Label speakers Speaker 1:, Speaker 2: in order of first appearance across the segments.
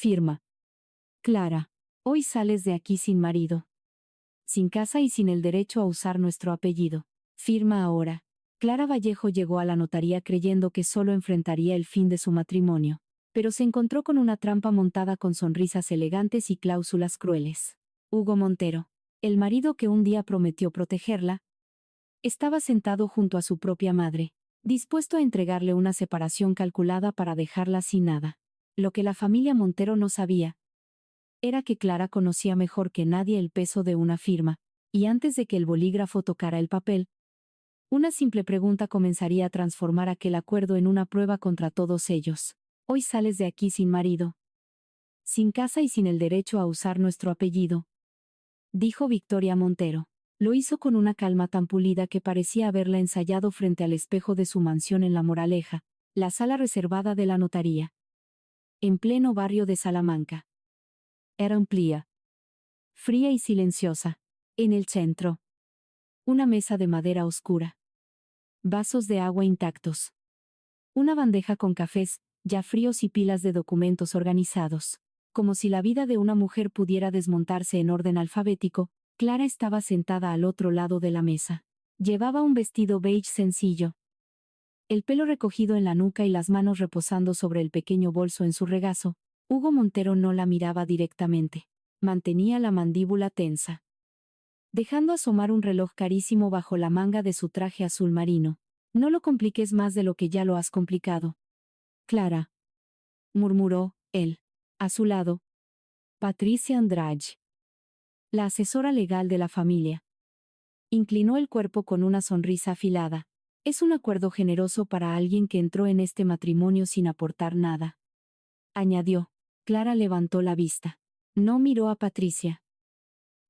Speaker 1: Firma. Clara, hoy sales de aquí sin marido, sin casa y sin el derecho a usar nuestro apellido. Firma ahora. Clara Vallejo llegó a la notaría creyendo que solo enfrentaría el fin de su matrimonio, pero se encontró con una trampa montada con sonrisas elegantes y cláusulas crueles. Hugo Montero, el marido que un día prometió protegerla, estaba sentado junto a su propia madre, dispuesto a entregarle una separación calculada para dejarla sin nada. Lo que la familia Montero no sabía era que Clara conocía mejor que nadie el peso de una firma, y antes de que el bolígrafo tocara el papel, una simple pregunta comenzaría a transformar aquel acuerdo en una prueba contra todos ellos. Hoy sales de aquí sin marido, sin casa y sin el derecho a usar nuestro apellido, dijo Victoria Montero. Lo hizo con una calma tan pulida que parecía haberla ensayado frente al espejo de su mansión en La Moraleja, la sala reservada de la notaría, en pleno barrio de Salamanca. Era amplia, fría y silenciosa. En el centro, una mesa de madera oscura, vasos de agua intactos, una bandeja con cafés, ya fríos y pilas de documentos organizados. Como si la vida de una mujer pudiera desmontarse en orden alfabético, Clara estaba sentada al otro lado de la mesa. Llevaba un vestido beige sencillo, el pelo recogido en la nuca y las manos reposando sobre el pequeño bolso en su regazo. Hugo Montero no la miraba directamente. Mantenía la mandíbula tensa, dejando asomar un reloj carísimo bajo la manga de su traje azul marino. No lo compliques más de lo que ya lo has complicado, Clara, murmuró él. A su lado, Patricia Andrade, la asesora legal de la familia, inclinó el cuerpo con una sonrisa afilada. Es un acuerdo generoso para alguien que entró en este matrimonio sin aportar nada, añadió. Clara levantó la vista. No miró a Patricia,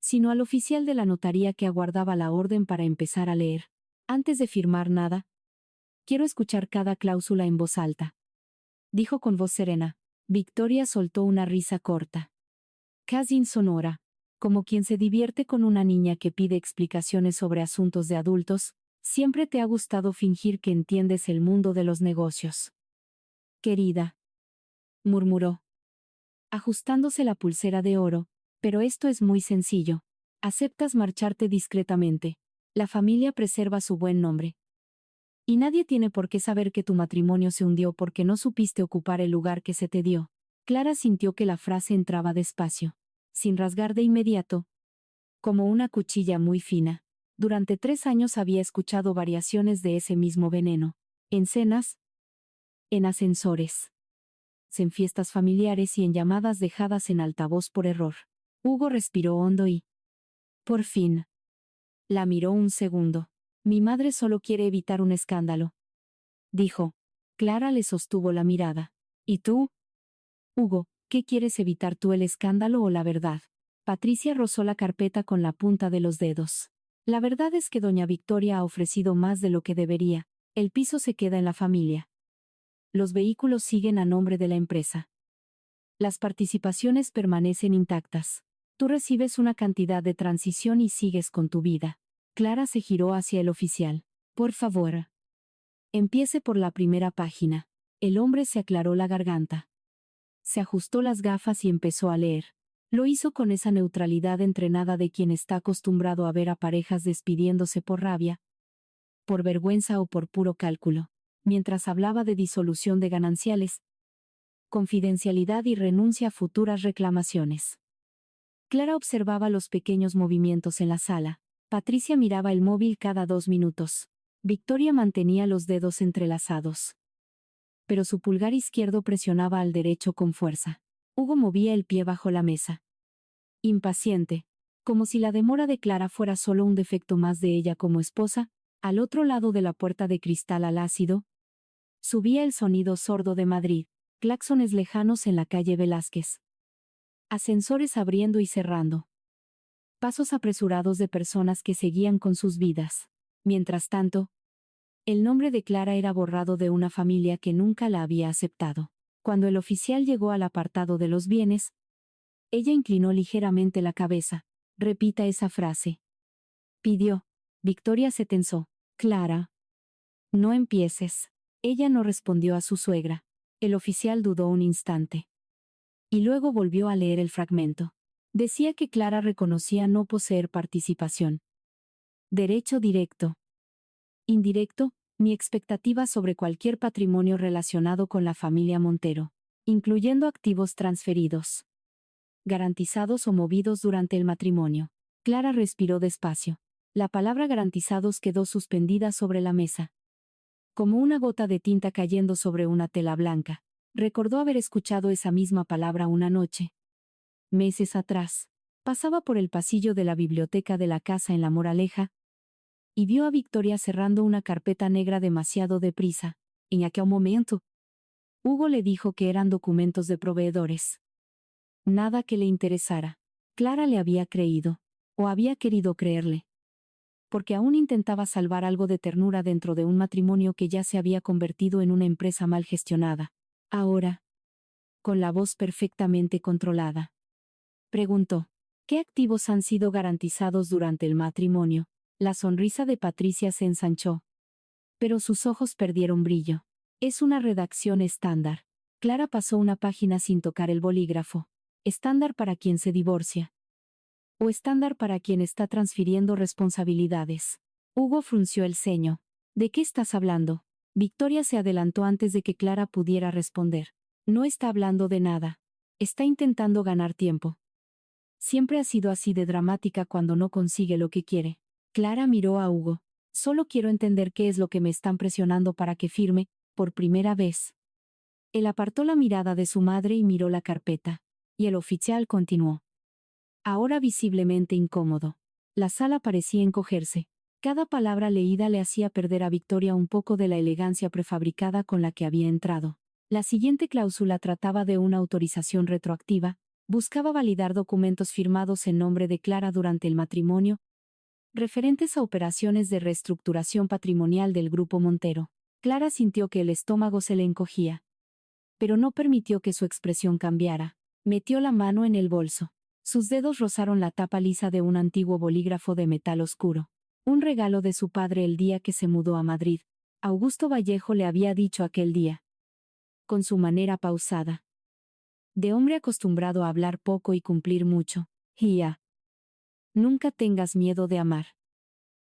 Speaker 1: sino al oficial de la notaría que aguardaba la orden para empezar a leer. Antes de firmar nada, quiero escuchar cada cláusula en voz alta, dijo con voz serena. Victoria soltó una risa corta, casi insonora, como quien se divierte con una niña que pide explicaciones sobre asuntos de adultos. Siempre te ha gustado fingir que entiendes el mundo de los negocios, querida, murmuró, ajustándose la pulsera de oro. Pero esto es muy sencillo. Aceptas marcharte discretamente. La familia preserva su buen nombre. Y nadie tiene por qué saber que tu matrimonio se hundió porque no supiste ocupar el lugar que se te dio. Clara sintió que la frase entraba despacio, sin rasgar de inmediato, como una cuchilla muy fina. Durante 3 años había escuchado variaciones de ese mismo veneno. En cenas, en ascensores, en fiestas familiares y en llamadas dejadas en altavoz por error. Hugo respiró hondo y, por fin, la miró un segundo. Mi madre solo quiere evitar un escándalo, dijo. Clara le sostuvo la mirada. ¿Y tú? Hugo, ¿qué quieres evitar tú, el escándalo o la verdad? Patricia rozó la carpeta con la punta de los dedos. La verdad es que doña Victoria ha ofrecido más de lo que debería. El piso se queda en la familia. Los vehículos siguen a nombre de la empresa. Las participaciones permanecen intactas. Tú recibes una cantidad de transición y sigues con tu vida. Clara se giró hacia el oficial. Por favor, empiece por la primera página. El hombre se aclaró la garganta. Se ajustó las gafas y empezó a leer. Lo hizo con esa neutralidad entrenada de quien está acostumbrado a ver a parejas despidiéndose por rabia, por vergüenza o por puro cálculo. Mientras hablaba de disolución de gananciales, confidencialidad y renuncia a futuras reclamaciones. Clara observaba los pequeños movimientos en la sala. Patricia miraba el móvil cada 2 minutos. Victoria mantenía los dedos entrelazados, pero su pulgar izquierdo presionaba al derecho con fuerza. Hugo movía el pie bajo la mesa, impaciente, como si la demora de Clara fuera solo un defecto más de ella como esposa. Al otro lado de la puerta de cristal al ácido, subía el sonido sordo de Madrid, claxones lejanos en la calle Velázquez, ascensores abriendo y cerrando, pasos apresurados de personas que seguían con sus vidas. Mientras tanto, el nombre de Clara era borrado de una familia que nunca la había aceptado. Cuando el oficial llegó al apartado de los bienes, ella inclinó ligeramente la cabeza. Repita esa frase, pidió. Victoria se tensó. Clara, no empieces. Ella no respondió a su suegra. El oficial dudó un instante. Y luego volvió a leer el fragmento. Decía que Clara reconocía no poseer participación. Derecho directo. Indirecto, ni expectativa sobre cualquier patrimonio relacionado con la familia Montero, incluyendo activos transferidos, garantizados o movidos durante el matrimonio. Clara respiró despacio. La palabra garantizados quedó suspendida sobre la mesa, como una gota de tinta cayendo sobre una tela blanca. Recordó haber escuchado esa misma palabra una noche, meses atrás. Pasaba por el pasillo de la biblioteca de la casa en La Moraleja, y vio a Victoria cerrando una carpeta negra demasiado deprisa. En aquel momento, Hugo le dijo que eran documentos de proveedores. Nada que le interesara. Clara le había creído, o había querido creerle, porque aún intentaba salvar algo de ternura dentro de un matrimonio que ya se había convertido en una empresa mal gestionada. Ahora, con la voz perfectamente controlada, preguntó: ¿qué activos han sido garantizados durante el matrimonio? La sonrisa de Patricia se ensanchó, pero sus ojos perdieron brillo. Es una redacción estándar. Clara pasó una página sin tocar el bolígrafo. Estándar para quien se divorcia. O estándar para quien está transfiriendo responsabilidades. Hugo frunció el ceño. ¿De qué estás hablando? Victoria se adelantó antes de que Clara pudiera responder. No está hablando de nada. Está intentando ganar tiempo. Siempre ha sido así de dramática cuando no consigue lo que quiere. Clara miró a Hugo. Solo quiero entender qué es lo que me están presionando para que firme, por primera vez. Él apartó la mirada de su madre y miró la carpeta. Y el oficial continuó. Ahora visiblemente incómodo. La sala parecía encogerse. Cada palabra leída le hacía perder a Victoria un poco de la elegancia prefabricada con la que había entrado. La siguiente cláusula trataba de una autorización retroactiva, buscaba validar documentos firmados en nombre de Clara durante el matrimonio, referentes a operaciones de reestructuración patrimonial del Grupo Montero. Clara sintió que el estómago se le encogía, pero no permitió que su expresión cambiara. Metió la mano en el bolso. Sus dedos rozaron la tapa lisa de un antiguo bolígrafo de metal oscuro. Un regalo de su padre el día que se mudó a Madrid. Augusto Vallejo le había dicho aquel día, con su manera pausada, de hombre acostumbrado a hablar poco y cumplir mucho: Gia, nunca tengas miedo de amar.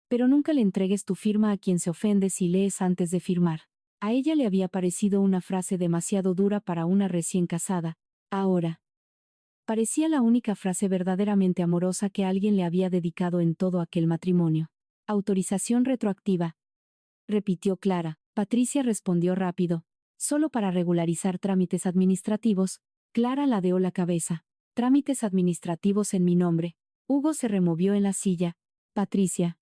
Speaker 1: Pero nunca le entregues tu firma a quien se ofende si lees antes de firmar. A ella le había parecido una frase demasiado dura para una recién casada. Ahora, parecía la única frase verdaderamente amorosa que alguien le había dedicado en todo aquel matrimonio. Autorización retroactiva, repitió Clara. Patricia respondió rápido. Solo para regularizar trámites administrativos. Clara ladeó la cabeza. Trámites administrativos en mi nombre. Hugo se removió en la silla. Patricia,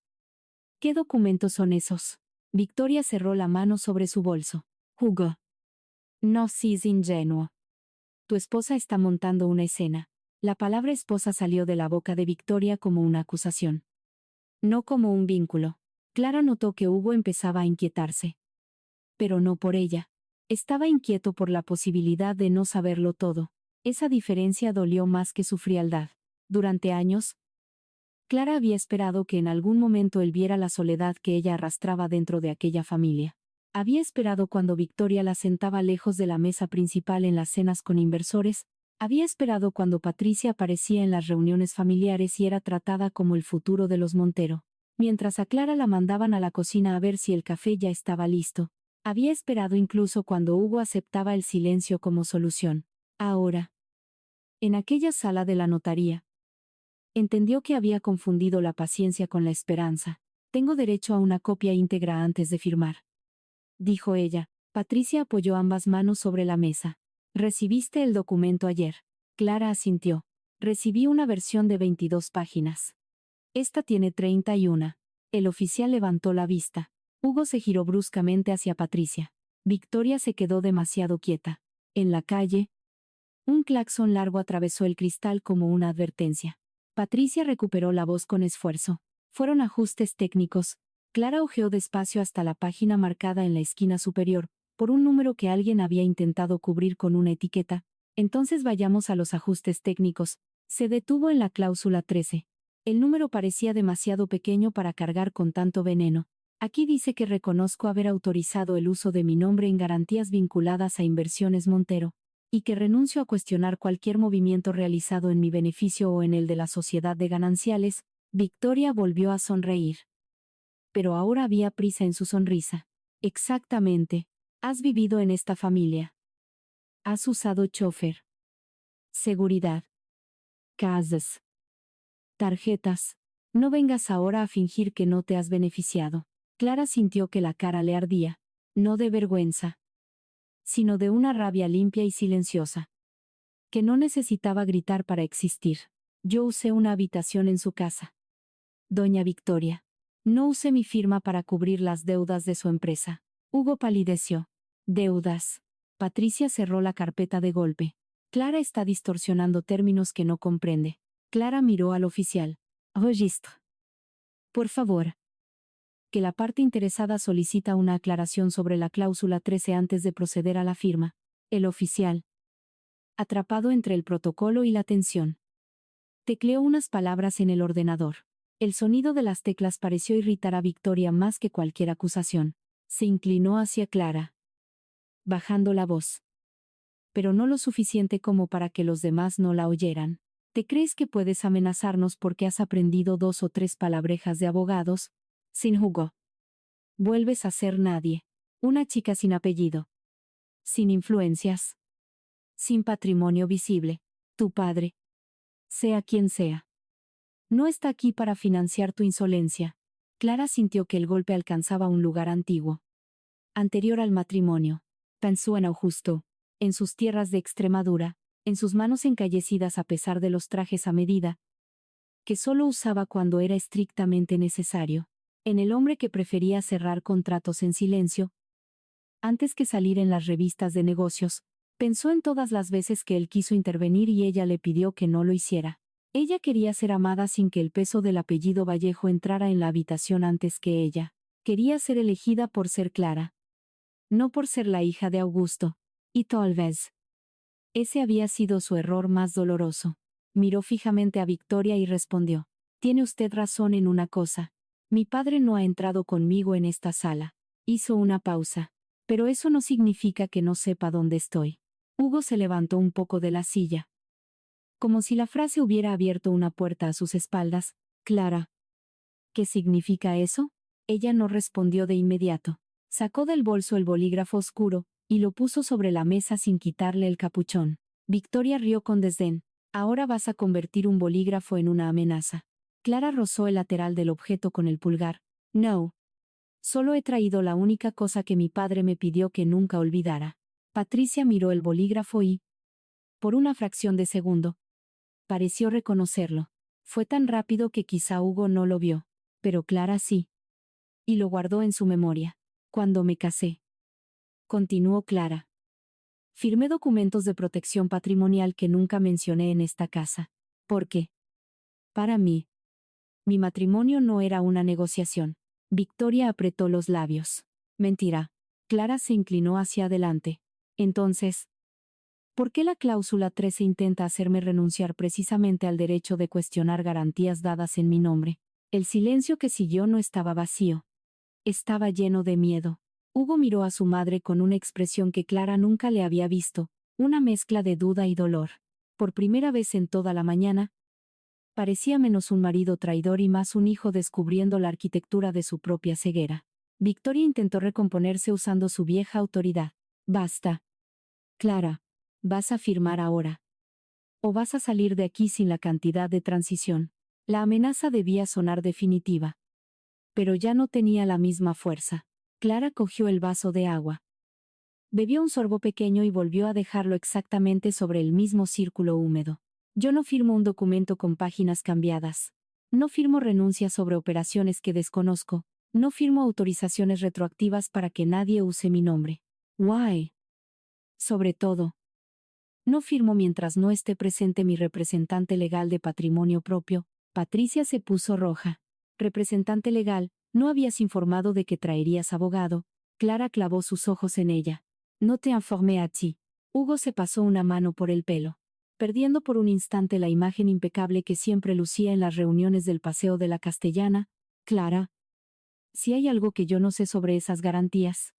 Speaker 1: ¿qué documentos son esos? Victoria cerró la mano sobre su bolso. Hugo, no seas ingenuo. Tu esposa está montando una escena. La palabra esposa salió de la boca de Victoria como una acusación, no como un vínculo. Clara notó que Hugo empezaba a inquietarse. Pero no por ella. Estaba inquieto por la posibilidad de no saberlo todo. Esa diferencia dolió más que su frialdad. Durante años, Clara había esperado que en algún momento él viera la soledad que ella arrastraba dentro de aquella familia. Había esperado cuando Victoria la sentaba lejos de la mesa principal en las cenas con inversores. Había esperado cuando Patricia aparecía en las reuniones familiares y era tratada como el futuro de los Montero. Mientras a Clara la mandaban a la cocina a ver si el café ya estaba listo. Había esperado incluso cuando Hugo aceptaba el silencio como solución. Ahora, en aquella sala de la notaría, entendió que había confundido la paciencia con la esperanza. Tengo derecho a una copia íntegra antes de firmar, dijo ella. Patricia apoyó ambas manos sobre la mesa. ¿Recibiste el documento ayer? Clara asintió. Recibí una versión de 22 páginas. Esta tiene 31. El oficial levantó la vista. Hugo se giró bruscamente hacia Patricia. Victoria se quedó demasiado quieta. En la calle, un claxon largo atravesó el cristal como una advertencia. Patricia recuperó la voz con esfuerzo. Fueron ajustes técnicos. Clara hojeó despacio hasta la página marcada en la esquina superior, por un número que alguien había intentado cubrir con una etiqueta. Entonces vayamos a los ajustes técnicos. Se detuvo en la cláusula 13. El número parecía demasiado pequeño para cargar con tanto veneno. Aquí dice que reconozco haber autorizado el uso de mi nombre en garantías vinculadas a Inversiones Montero. y que renuncio a cuestionar cualquier movimiento realizado en mi beneficio o en el de la sociedad de gananciales. Victoria volvió a sonreír. Pero ahora había prisa en su sonrisa. Exactamente. Has vivido en esta familia. Has usado chofer. Seguridad. Casas. Tarjetas. No vengas ahora a fingir que no te has beneficiado. Clara sintió que la cara le ardía. No de vergüenza, sino de una rabia limpia y silenciosa. Que no necesitaba gritar para existir. Yo usé una habitación en su casa. Doña Victoria. No usé mi firma para cubrir las deudas de su empresa. Hugo palideció. Deudas. Patricia cerró la carpeta de golpe. Clara está distorsionando términos que no comprende. Clara miró al oficial. Registre. Por favor. Que la parte interesada solicita una aclaración sobre la cláusula 13 antes de proceder a la firma. El oficial, atrapado entre el protocolo y la tensión, tecleó unas palabras en el ordenador. El sonido de las teclas pareció irritar a Victoria más que cualquier acusación. Se inclinó hacia Clara, bajando la voz. Pero no lo suficiente como para que los demás no la oyeran. ¿Te crees que puedes amenazarnos porque has aprendido 2 o 3 palabrejas de abogados? Sin jugo. Vuelves a ser nadie. Una chica sin apellido. Sin influencias. Sin patrimonio visible. Tu padre, sea quien sea, no está aquí para financiar tu insolencia. Clara sintió que el golpe alcanzaba un lugar antiguo. Anterior al matrimonio. Pensó en Augusto, en sus tierras de Extremadura, en sus manos encallecidas a pesar de los trajes a medida, que solo usaba cuando era estrictamente necesario, en el hombre que prefería cerrar contratos en silencio, antes que salir en las revistas de negocios. Pensó en todas las veces que él quiso intervenir y ella le pidió que no lo hiciera. Ella quería ser amada sin que el peso del apellido Vallejo entrara en la habitación antes que ella. Quería ser elegida por ser Clara, no por ser la hija de Augusto. Y tal vez ese había sido su error más doloroso. Miró fijamente a Victoria y respondió. Tiene usted razón en una cosa. Mi padre no ha entrado conmigo en esta sala. Hizo una pausa. Pero eso no significa que no sepa dónde estoy. Hugo se levantó un poco de la silla. Como si la frase hubiera abierto una puerta a sus espaldas. Clara. ¿Qué significa eso? Ella no respondió de inmediato. Sacó del bolso el bolígrafo oscuro, y lo puso sobre la mesa sin quitarle el capuchón. Victoria rió con desdén. Ahora vas a convertir un bolígrafo en una amenaza. Clara rozó el lateral del objeto con el pulgar. No. Solo he traído la única cosa que mi padre me pidió que nunca olvidara. Patricia miró el bolígrafo y, por una fracción de segundo, pareció reconocerlo. Fue tan rápido que quizá Hugo no lo vio, pero Clara sí. Y lo guardó en su memoria. Cuando me casé, continuó Clara, firmé documentos de protección patrimonial que nunca mencioné en esta casa. ¿Por qué? Para mí, mi matrimonio no era una negociación. Victoria apretó los labios. Mentira. Clara se inclinó hacia adelante. Entonces, ¿por qué la cláusula 13 intenta hacerme renunciar precisamente al derecho de cuestionar garantías dadas en mi nombre? El silencio que siguió no estaba vacío. Estaba lleno de miedo. Hugo miró a su madre con una expresión que Clara nunca le había visto, una mezcla de duda y dolor. Por primera vez en toda la mañana, parecía menos un marido traidor y más un hijo descubriendo la arquitectura de su propia ceguera. Victoria intentó recomponerse usando su vieja autoridad. Basta. Clara, vas a firmar ahora. O vas a salir de aquí sin la cantidad de transición. La amenaza debía sonar definitiva. Pero ya no tenía la misma fuerza. Clara cogió el vaso de agua. Bebió un sorbo pequeño y volvió a dejarlo exactamente sobre el mismo círculo húmedo. Yo no firmo un documento con páginas cambiadas. No firmo renuncias sobre operaciones que desconozco. No firmo autorizaciones retroactivas para que nadie use mi nombre. Why? Sobre todo, no firmo mientras no esté presente mi representante legal de patrimonio propio. Patricia se puso roja. Representante legal, ¿no habías informado de que traerías abogado? Clara clavó sus ojos en ella. No te informé a ti. Hugo se pasó una mano por el pelo, perdiendo por un instante la imagen impecable que siempre lucía en las reuniones del Paseo de la Castellana. Clara, si hay algo que yo no sé sobre esas garantías,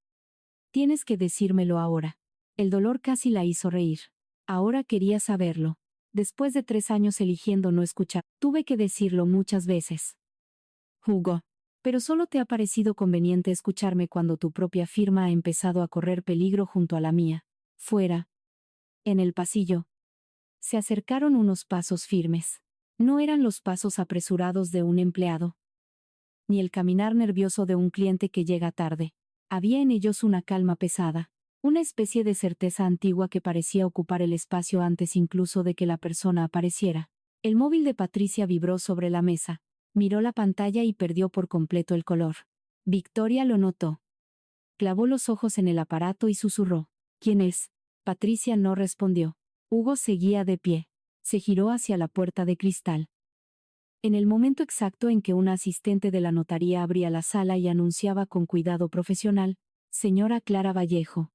Speaker 1: tienes que decírmelo ahora. El dolor casi la hizo reír. Ahora quería saberlo. Después de 3 años eligiendo no escuchar, tuve que decirlo muchas veces. Hugo. Pero solo te ha parecido conveniente escucharme cuando tu propia firma ha empezado a correr peligro junto a la mía. Fuera. En el pasillo. Se acercaron unos pasos firmes. No eran los pasos apresurados de un empleado, ni el caminar nervioso de un cliente que llega tarde. Había en ellos una calma pesada, una especie de certeza antigua que parecía ocupar el espacio antes incluso de que la persona apareciera. El móvil de Patricia vibró sobre la mesa. Miró la pantalla y perdió por completo el color. Victoria lo notó. Clavó los ojos en el aparato y susurró. ¿Quién es? Patricia no respondió. Hugo seguía de pie. Se giró hacia la puerta de cristal. En el momento exacto en que una asistente de la notaría abría la sala y anunciaba con cuidado profesional, señora Clara Vallejo.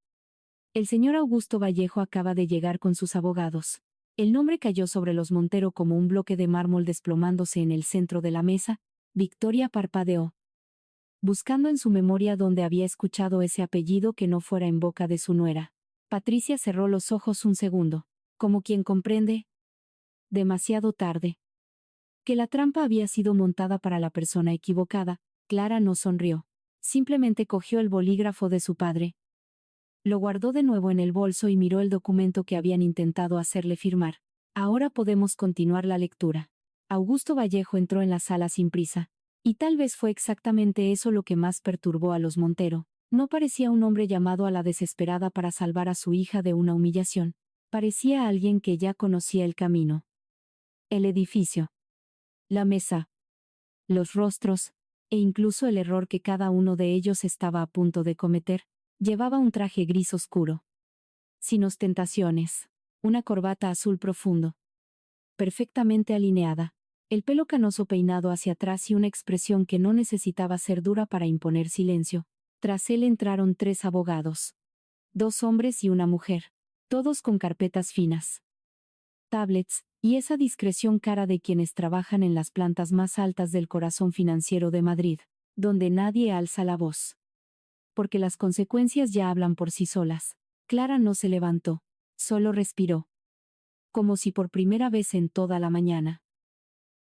Speaker 1: El señor Augusto Vallejo acaba de llegar con sus abogados. El nombre cayó sobre los Montero como un bloque de mármol desplomándose en el centro de la mesa. Victoria parpadeó, buscando en su memoria dónde había escuchado ese apellido que no fuera en boca de su nuera. Patricia cerró los ojos un segundo, como quien comprende, demasiado tarde, que la trampa había sido montada para la persona equivocada. Clara no sonrió. Simplemente cogió el bolígrafo de su padre. Lo guardó de nuevo en el bolso y miró el documento que habían intentado hacerle firmar. Ahora podemos continuar la lectura. Augusto Vallejo entró en la sala sin prisa. Y tal vez fue exactamente eso lo que más perturbó a los Montero. No parecía un hombre llamado a la desesperada para salvar a su hija de una humillación. Parecía alguien que ya conocía el camino. El edificio. La mesa, los rostros, e incluso el error que cada uno de ellos estaba a punto de cometer. Llevaba un traje gris oscuro, sin ostentaciones, una corbata azul profundo, perfectamente alineada, el pelo canoso peinado hacia atrás y una expresión que no necesitaba ser dura para imponer silencio. Tras él entraron 3 abogados, 2 hombres y una mujer, todos con carpetas finas, tablets, y esa discreción cara de quienes trabajan en las plantas más altas del corazón financiero de Madrid, donde nadie alza la voz. Porque las consecuencias ya hablan por sí solas. Clara no se levantó, solo respiró. Como si por primera vez en toda la mañana.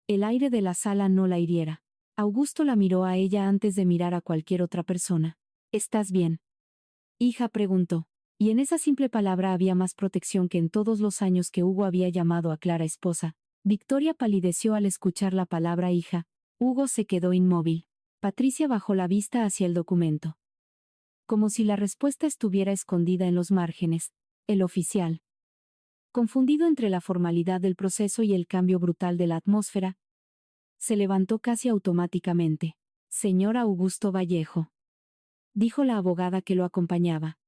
Speaker 1: El aire de la sala no la hiriera. Augusto la miró a ella antes de mirar a cualquier otra persona. ¿Estás bien? Hija preguntó. Y en esa simple palabra había más protección que en todos los años que Hugo había llamado a Clara esposa. Victoria palideció al escuchar la palabra hija. Hugo se quedó inmóvil. Patricia bajó la vista hacia el documento. Como si la respuesta estuviera escondida en los márgenes. El oficial, confundido entre la formalidad del proceso y el cambio brutal de la atmósfera, se levantó casi automáticamente. Señor Augusto Vallejo, dijo la abogada que lo acompañaba,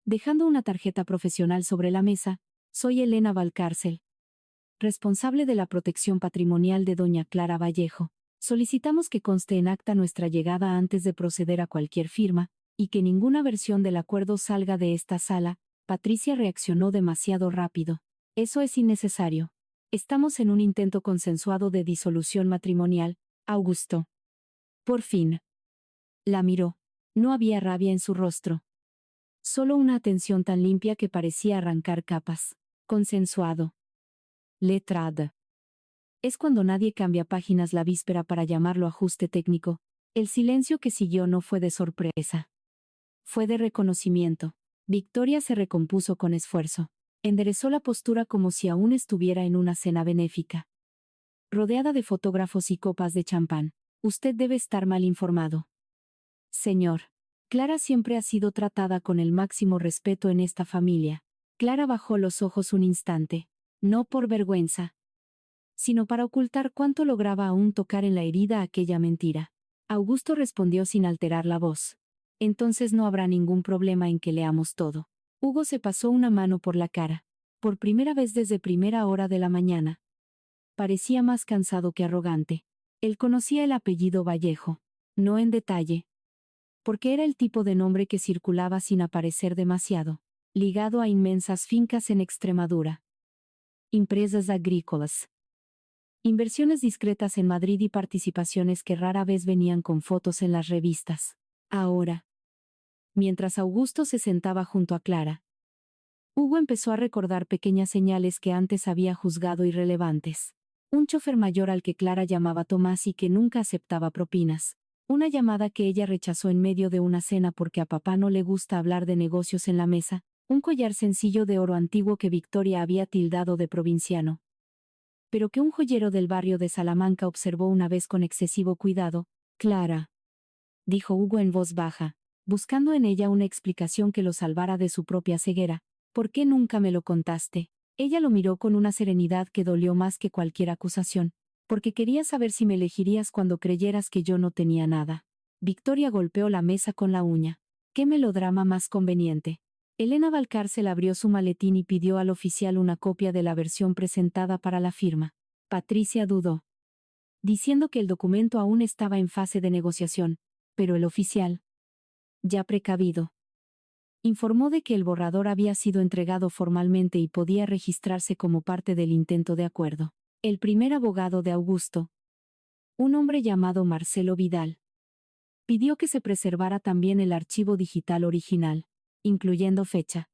Speaker 1: dejando una tarjeta profesional sobre la mesa. Soy Elena Valcárcel, responsable de la protección patrimonial de doña Clara Vallejo. Solicitamos que conste en acta nuestra llegada antes de proceder a cualquier firma, y que ninguna versión del acuerdo salga de esta sala. Patricia reaccionó demasiado rápido. Eso es innecesario. Estamos en un intento consensuado de disolución matrimonial, Augusto. Por fin. La miró. No había rabia en su rostro. Solo una atención tan limpia que parecía arrancar capas. Consensuado. Letra D. Es cuando nadie cambia páginas la víspera para llamarlo ajuste técnico. El silencio que siguió no fue de sorpresa. Fue de reconocimiento. Victoria se recompuso con esfuerzo. Enderezó la postura como si aún estuviera en una cena benéfica, rodeada de fotógrafos y copas de champán. Usted debe estar mal informado. Señor. Clara siempre ha sido tratada con el máximo respeto en esta familia. Clara bajó los ojos un instante. No por vergüenza, sino para ocultar cuánto lograba aún tocar en la herida aquella mentira. Augusto respondió sin alterar la voz. Entonces no habrá ningún problema en que leamos todo. Hugo se pasó una mano por la cara. Por primera vez desde primera hora de la mañana. Parecía más cansado que arrogante. Él conocía el apellido Vallejo. No en detalle, porque era el tipo de nombre que circulaba sin aparecer demasiado, ligado a inmensas fincas en Extremadura, empresas agrícolas, inversiones discretas en Madrid y participaciones que rara vez venían con fotos en las revistas. Ahora, mientras Augusto se sentaba junto a Clara, Hugo empezó a recordar pequeñas señales que antes había juzgado irrelevantes. Un chofer mayor al que Clara llamaba Tomás y que nunca aceptaba propinas. Una llamada que ella rechazó en medio de una cena porque a papá no le gusta hablar de negocios en la mesa. Un collar sencillo de oro antiguo que Victoria había tildado de provinciano, pero que un joyero del barrio de Salamanca observó una vez con excesivo cuidado. Clara, dijo Hugo en voz baja, buscando en ella una explicación que lo salvara de su propia ceguera. ¿Por qué nunca me lo contaste? Ella lo miró con una serenidad que dolió más que cualquier acusación. Porque quería saber si me elegirías cuando creyeras que yo no tenía nada. Victoria golpeó la mesa con la uña. ¿Qué melodrama más conveniente? Elena Valcárcel abrió su maletín y pidió al oficial una copia de la versión presentada para la firma. Patricia dudó, diciendo que el documento aún estaba en fase de negociación, pero el oficial, ya precavido, informó de que el borrador había sido entregado formalmente y podía registrarse como parte del intento de acuerdo. El primer abogado de Augusto, un hombre llamado Marcelo Vidal, pidió que se preservara también el archivo digital original, incluyendo fecha,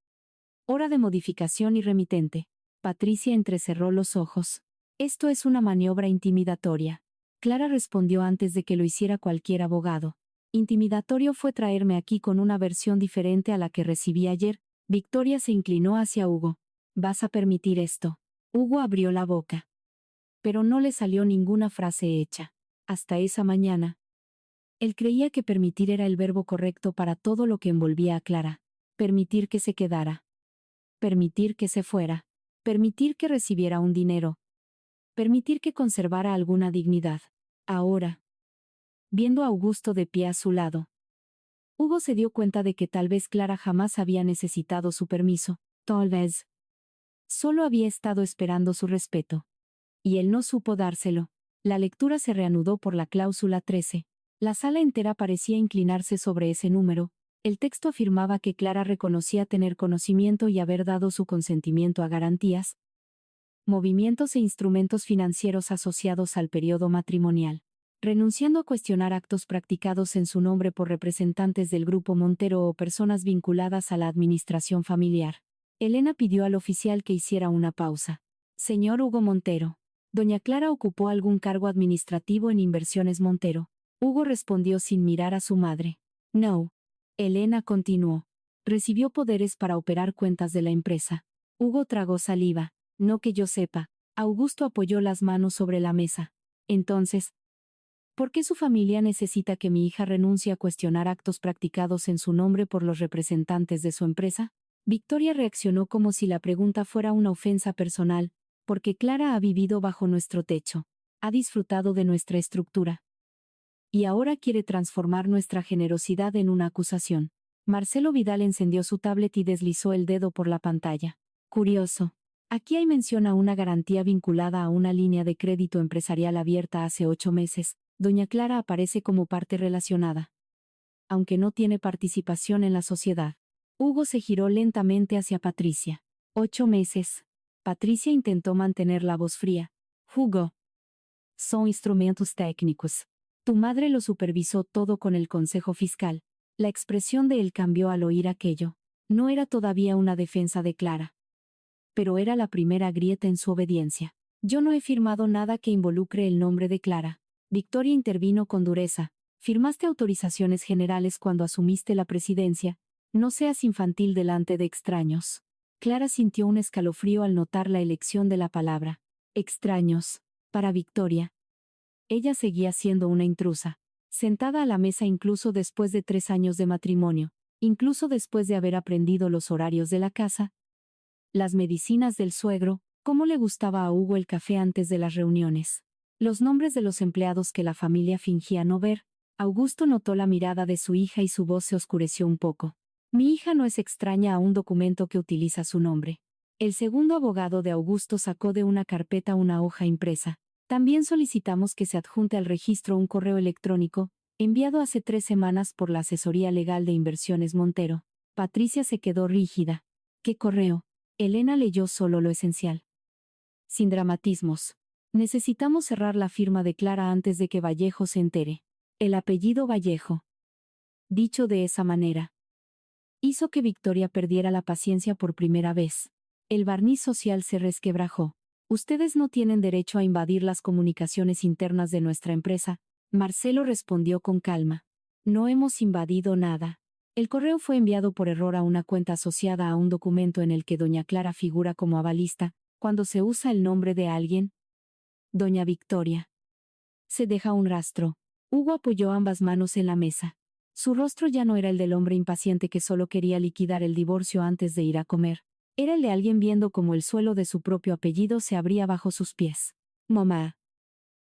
Speaker 1: hora de modificación y remitente. Patricia entrecerró los ojos. Esto es una maniobra intimidatoria. Clara respondió antes de que lo hiciera cualquier abogado. Intimidatorio fue traerme aquí con una versión diferente a la que recibí ayer. Victoria se inclinó hacia Hugo. ¿Vas a permitir esto? Hugo abrió la boca, pero no le salió ninguna frase hecha. Hasta esa mañana, él creía que permitir era el verbo correcto para todo lo que envolvía a Clara. Permitir que se quedara. Permitir que se fuera. Permitir que recibiera un dinero. Permitir que conservara alguna dignidad. Ahora, viendo a Augusto de pie a su lado, Hugo se dio cuenta de que tal vez Clara jamás había necesitado su permiso. Tal vez solo había estado esperando su respeto. Y él no supo dárselo. La lectura se reanudó por la cláusula 13. La sala entera parecía inclinarse sobre ese número. El texto afirmaba que Clara reconocía tener conocimiento y haber dado su consentimiento a garantías, movimientos e instrumentos financieros asociados al periodo matrimonial, renunciando a cuestionar actos practicados en su nombre por representantes del Grupo Montero o personas vinculadas a la administración familiar. Elena pidió al oficial que hiciera una pausa. Señor Hugo Montero. ¿Doña Clara ocupó algún cargo administrativo en Inversiones Montero? Hugo respondió sin mirar a su madre. No. Elena continuó. Recibió poderes para operar cuentas de la empresa. Hugo tragó saliva. No que yo sepa. Augusto apoyó las manos sobre la mesa. Entonces, ¿por qué su familia necesita que mi hija renuncie a cuestionar actos practicados en su nombre por los representantes de su empresa? Victoria reaccionó como si la pregunta fuera una ofensa personal, porque Clara ha vivido bajo nuestro techo, ha disfrutado de nuestra estructura. Y ahora quiere transformar nuestra generosidad en una acusación. Marcelo Vidal encendió su tablet y deslizó el dedo por la pantalla. Curioso. Aquí hay mención a una garantía vinculada a una línea de crédito empresarial abierta hace 8 meses. Doña Clara aparece como parte relacionada, aunque no tiene participación en la sociedad. Hugo se giró lentamente hacia Patricia. 8 meses. Patricia intentó mantener la voz fría. Hugo. Son instrumentos técnicos. Tu madre lo supervisó todo con el Consejo Fiscal. La expresión de él cambió al oír aquello. No era todavía una defensa de Clara, pero era la primera grieta en su obediencia. Yo no he firmado nada que involucre el nombre de Clara. Victoria intervino con dureza. Firmaste autorizaciones generales cuando asumiste la presidencia. No seas infantil delante de extraños. Clara sintió un escalofrío al notar la elección de la palabra. Extraños. Para Victoria, ella seguía siendo una intrusa, sentada a la mesa incluso después de 3 años de matrimonio, incluso después de haber aprendido los horarios de la casa, las medicinas del suegro, cómo le gustaba a Hugo el café antes de las reuniones, los nombres de los empleados que la familia fingía no ver. Augusto notó la mirada de su hija y su voz se oscureció un poco. Mi hija no es extraña a un documento que utiliza su nombre. El segundo abogado de Augusto sacó de una carpeta una hoja impresa. También solicitamos que se adjunte al registro un correo electrónico, enviado hace 3 semanas por la Asesoría Legal de Inversiones Montero. Patricia se quedó rígida. ¿Qué correo? Elena leyó solo lo esencial. Sin dramatismos. Necesitamos cerrar la firma de Clara antes de que Vallejo se entere. El apellido Vallejo. Dicho de esa manera, hizo que Victoria perdiera la paciencia por primera vez. El barniz social se resquebrajó. Ustedes no tienen derecho a invadir las comunicaciones internas de nuestra empresa, Marcelo respondió con calma. No hemos invadido nada. El correo fue enviado por error a una cuenta asociada a un documento en el que doña Clara figura como avalista, cuando se usa el nombre de alguien. Doña Victoria. Se deja un rastro. Hugo apoyó ambas manos en la mesa. Su rostro ya no era el del hombre impaciente que solo quería liquidar el divorcio antes de ir a comer. Era el de alguien viendo cómo el suelo de su propio apellido se abría bajo sus pies. Mamá.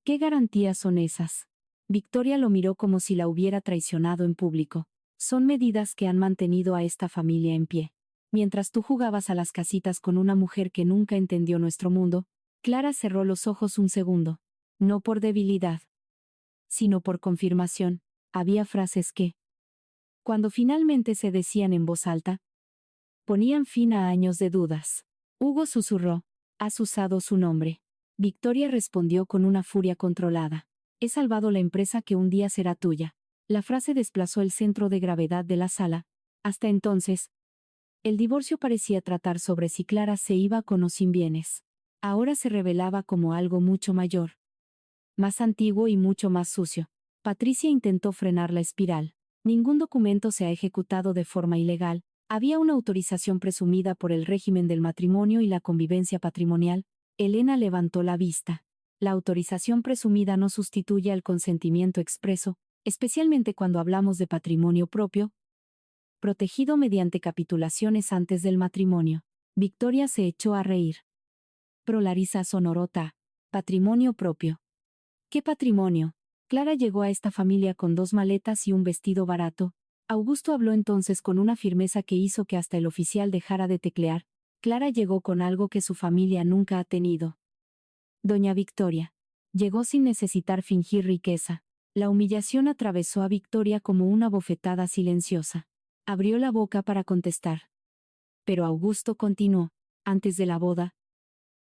Speaker 1: ¿Qué garantías son esas? Victoria lo miró como si la hubiera traicionado en público. Son medidas que han mantenido a esta familia en pie. Mientras tú jugabas a las casitas con una mujer que nunca entendió nuestro mundo, Clara cerró los ojos un segundo. No por debilidad, sino por confirmación. Había frases que, cuando finalmente se decían en voz alta, ponían fin a años de dudas. Hugo susurró, «Has usado su nombre». Victoria respondió con una furia controlada. «He salvado la empresa que un día será tuya». La frase desplazó el centro de gravedad de la sala. Hasta entonces, el divorcio parecía tratar sobre si Clara se iba con o sin bienes. Ahora se revelaba como algo mucho mayor, más antiguo y mucho más sucio. Patricia intentó frenar la espiral. Ningún documento se ha ejecutado de forma ilegal. Había una autorización presumida por el régimen del matrimonio y la convivencia patrimonial. Elena levantó la vista. La autorización presumida no sustituye al consentimiento expreso, especialmente cuando hablamos de patrimonio propio, protegido mediante capitulaciones antes del matrimonio. Victoria se echó a reír. Prolariza sonorota. Patrimonio propio. ¿Qué patrimonio? Clara llegó a esta familia con 2 maletas y un vestido barato. Augusto habló entonces con una firmeza que hizo que hasta el oficial dejara de teclear. Clara llegó con algo que su familia nunca ha tenido. Doña Victoria. Llegó sin necesitar fingir riqueza. La humillación atravesó a Victoria como una bofetada silenciosa. Abrió la boca para contestar. Pero Augusto continuó. Antes de la boda,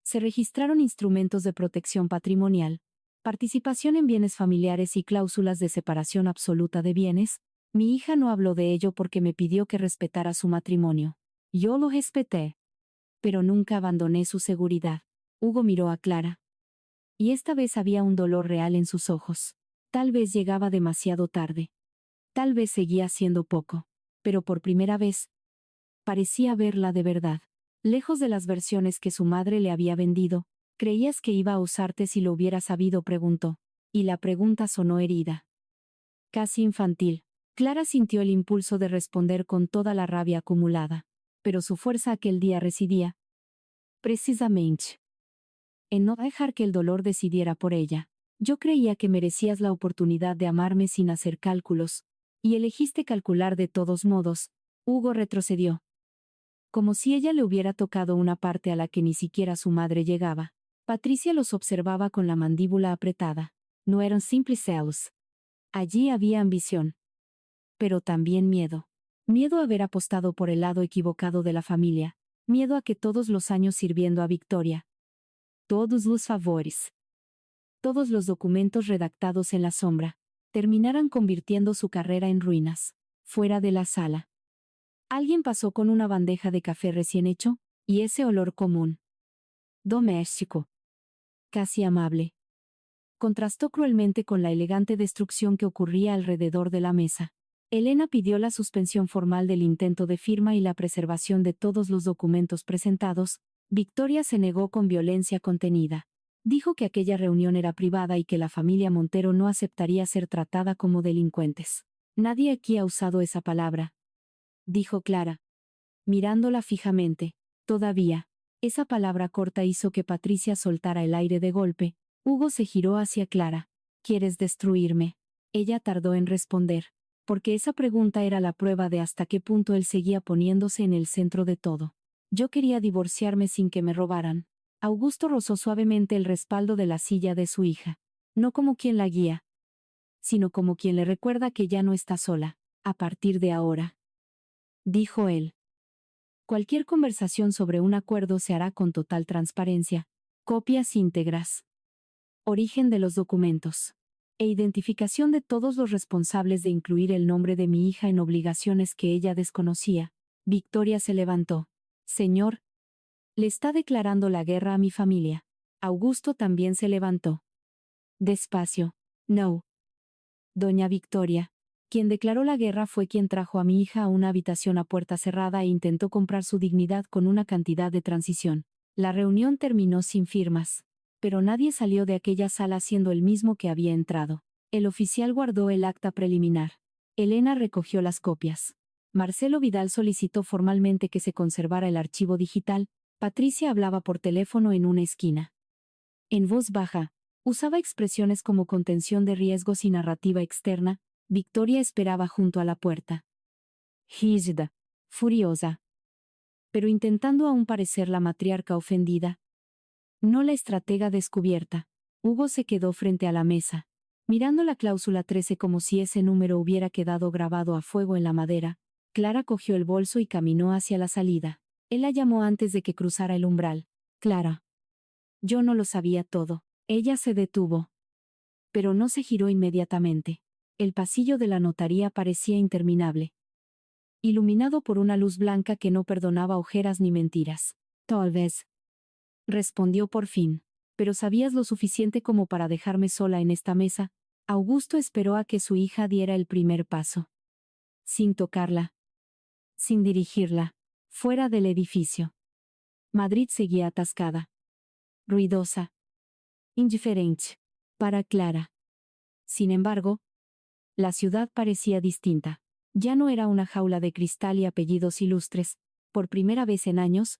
Speaker 1: se registraron instrumentos de protección patrimonial, participación en bienes familiares y cláusulas de separación absoluta de bienes. Mi hija no habló de ello porque me pidió que respetara su matrimonio. Yo lo respeté. Pero nunca abandoné su seguridad. Hugo miró a Clara. Y esta vez había un dolor real en sus ojos. Tal vez llegaba demasiado tarde. Tal vez seguía siendo poco. Pero por primera vez, parecía verla de verdad. Lejos de las versiones que su madre le había vendido, «¿Creías que iba a usarte si lo hubiera sabido?», preguntó. Y la pregunta sonó herida. Casi infantil. Clara sintió el impulso de responder con toda la rabia acumulada. Pero su fuerza aquel día residía, precisamente, en no dejar que el dolor decidiera por ella. Yo creía que merecías la oportunidad de amarme sin hacer cálculos. Y elegiste calcular de todos modos. Hugo retrocedió. Como si ella le hubiera tocado una parte a la que ni siquiera su madre llegaba. Patricia los observaba con la mandíbula apretada. No eran simples celos. Allí había ambición. Pero también miedo. Miedo a haber apostado por el lado equivocado de la familia. Miedo a que todos los años sirviendo a Victoria, todos los favores, todos los documentos redactados en la sombra, terminaran convirtiendo su carrera en ruinas. Fuera de la sala, alguien pasó con una bandeja de café recién hecho, y ese olor común, doméstico, casi amable, contrastó cruelmente con la elegante destrucción que ocurría alrededor de la mesa. Elena pidió la suspensión formal del intento de firma y la preservación de todos los documentos presentados. Victoria se negó con violencia contenida. Dijo que aquella reunión era privada y que la familia Montero no aceptaría ser tratada como delincuentes. Nadie aquí ha usado esa palabra, dijo Clara, mirándola fijamente. Todavía, esa palabra corta hizo que Patricia soltara el aire de golpe. Hugo se giró hacia Clara. ¿Quieres destruirme? Ella tardó en responder, porque esa pregunta era la prueba de hasta qué punto él seguía poniéndose en el centro de todo. Yo quería divorciarme sin que me robaran. Augusto rozó suavemente el respaldo de la silla de su hija. No como quien la guía, sino como quien le recuerda que ya no está sola. A partir de ahora, dijo él, cualquier conversación sobre un acuerdo se hará con total transparencia. Copias íntegras. Origen de los documentos. e identificación de todos los responsables de incluir el nombre de mi hija en obligaciones que ella desconocía. Victoria se levantó. Señor, le está declarando la guerra a mi familia. Augusto también se levantó. Despacio. No. Doña Victoria. Quien declaró la guerra fue quien trajo a mi hija a una habitación a puerta cerrada e intentó comprar su dignidad con una cantidad de transición. La reunión terminó sin firmas. Pero nadie salió de aquella sala siendo el mismo que había entrado. El oficial guardó el acta preliminar. Elena recogió las copias. Marcelo Vidal solicitó formalmente que se conservara el archivo digital. Patricia hablaba por teléfono en una esquina. En voz baja, usaba expresiones como contención de riesgos y narrativa externa. Victoria esperaba junto a la puerta. Rígida, furiosa. Pero intentando aún parecer la matriarca ofendida. No la estratega descubierta. Hugo se quedó frente a la mesa, mirando la cláusula 13 como si ese número hubiera quedado grabado a fuego en la madera. Clara cogió el bolso y caminó hacia la salida. Él la llamó antes de que cruzara el umbral. Clara. Yo no lo sabía todo. Ella se detuvo. Pero no se giró inmediatamente. El pasillo de la notaría parecía interminable, iluminado por una luz blanca que no perdonaba ojeras ni mentiras. Tal vez, respondió por fin. Pero sabías lo suficiente como para dejarme sola en esta mesa. Augusto esperó a que su hija diera el primer paso. Sin tocarla. Sin dirigirla. Fuera del edificio. Madrid seguía atascada. Ruidosa. Indiferente. Para Clara. Sin embargo, la ciudad parecía distinta. Ya no era una jaula de cristal y apellidos ilustres. Por primera vez en años,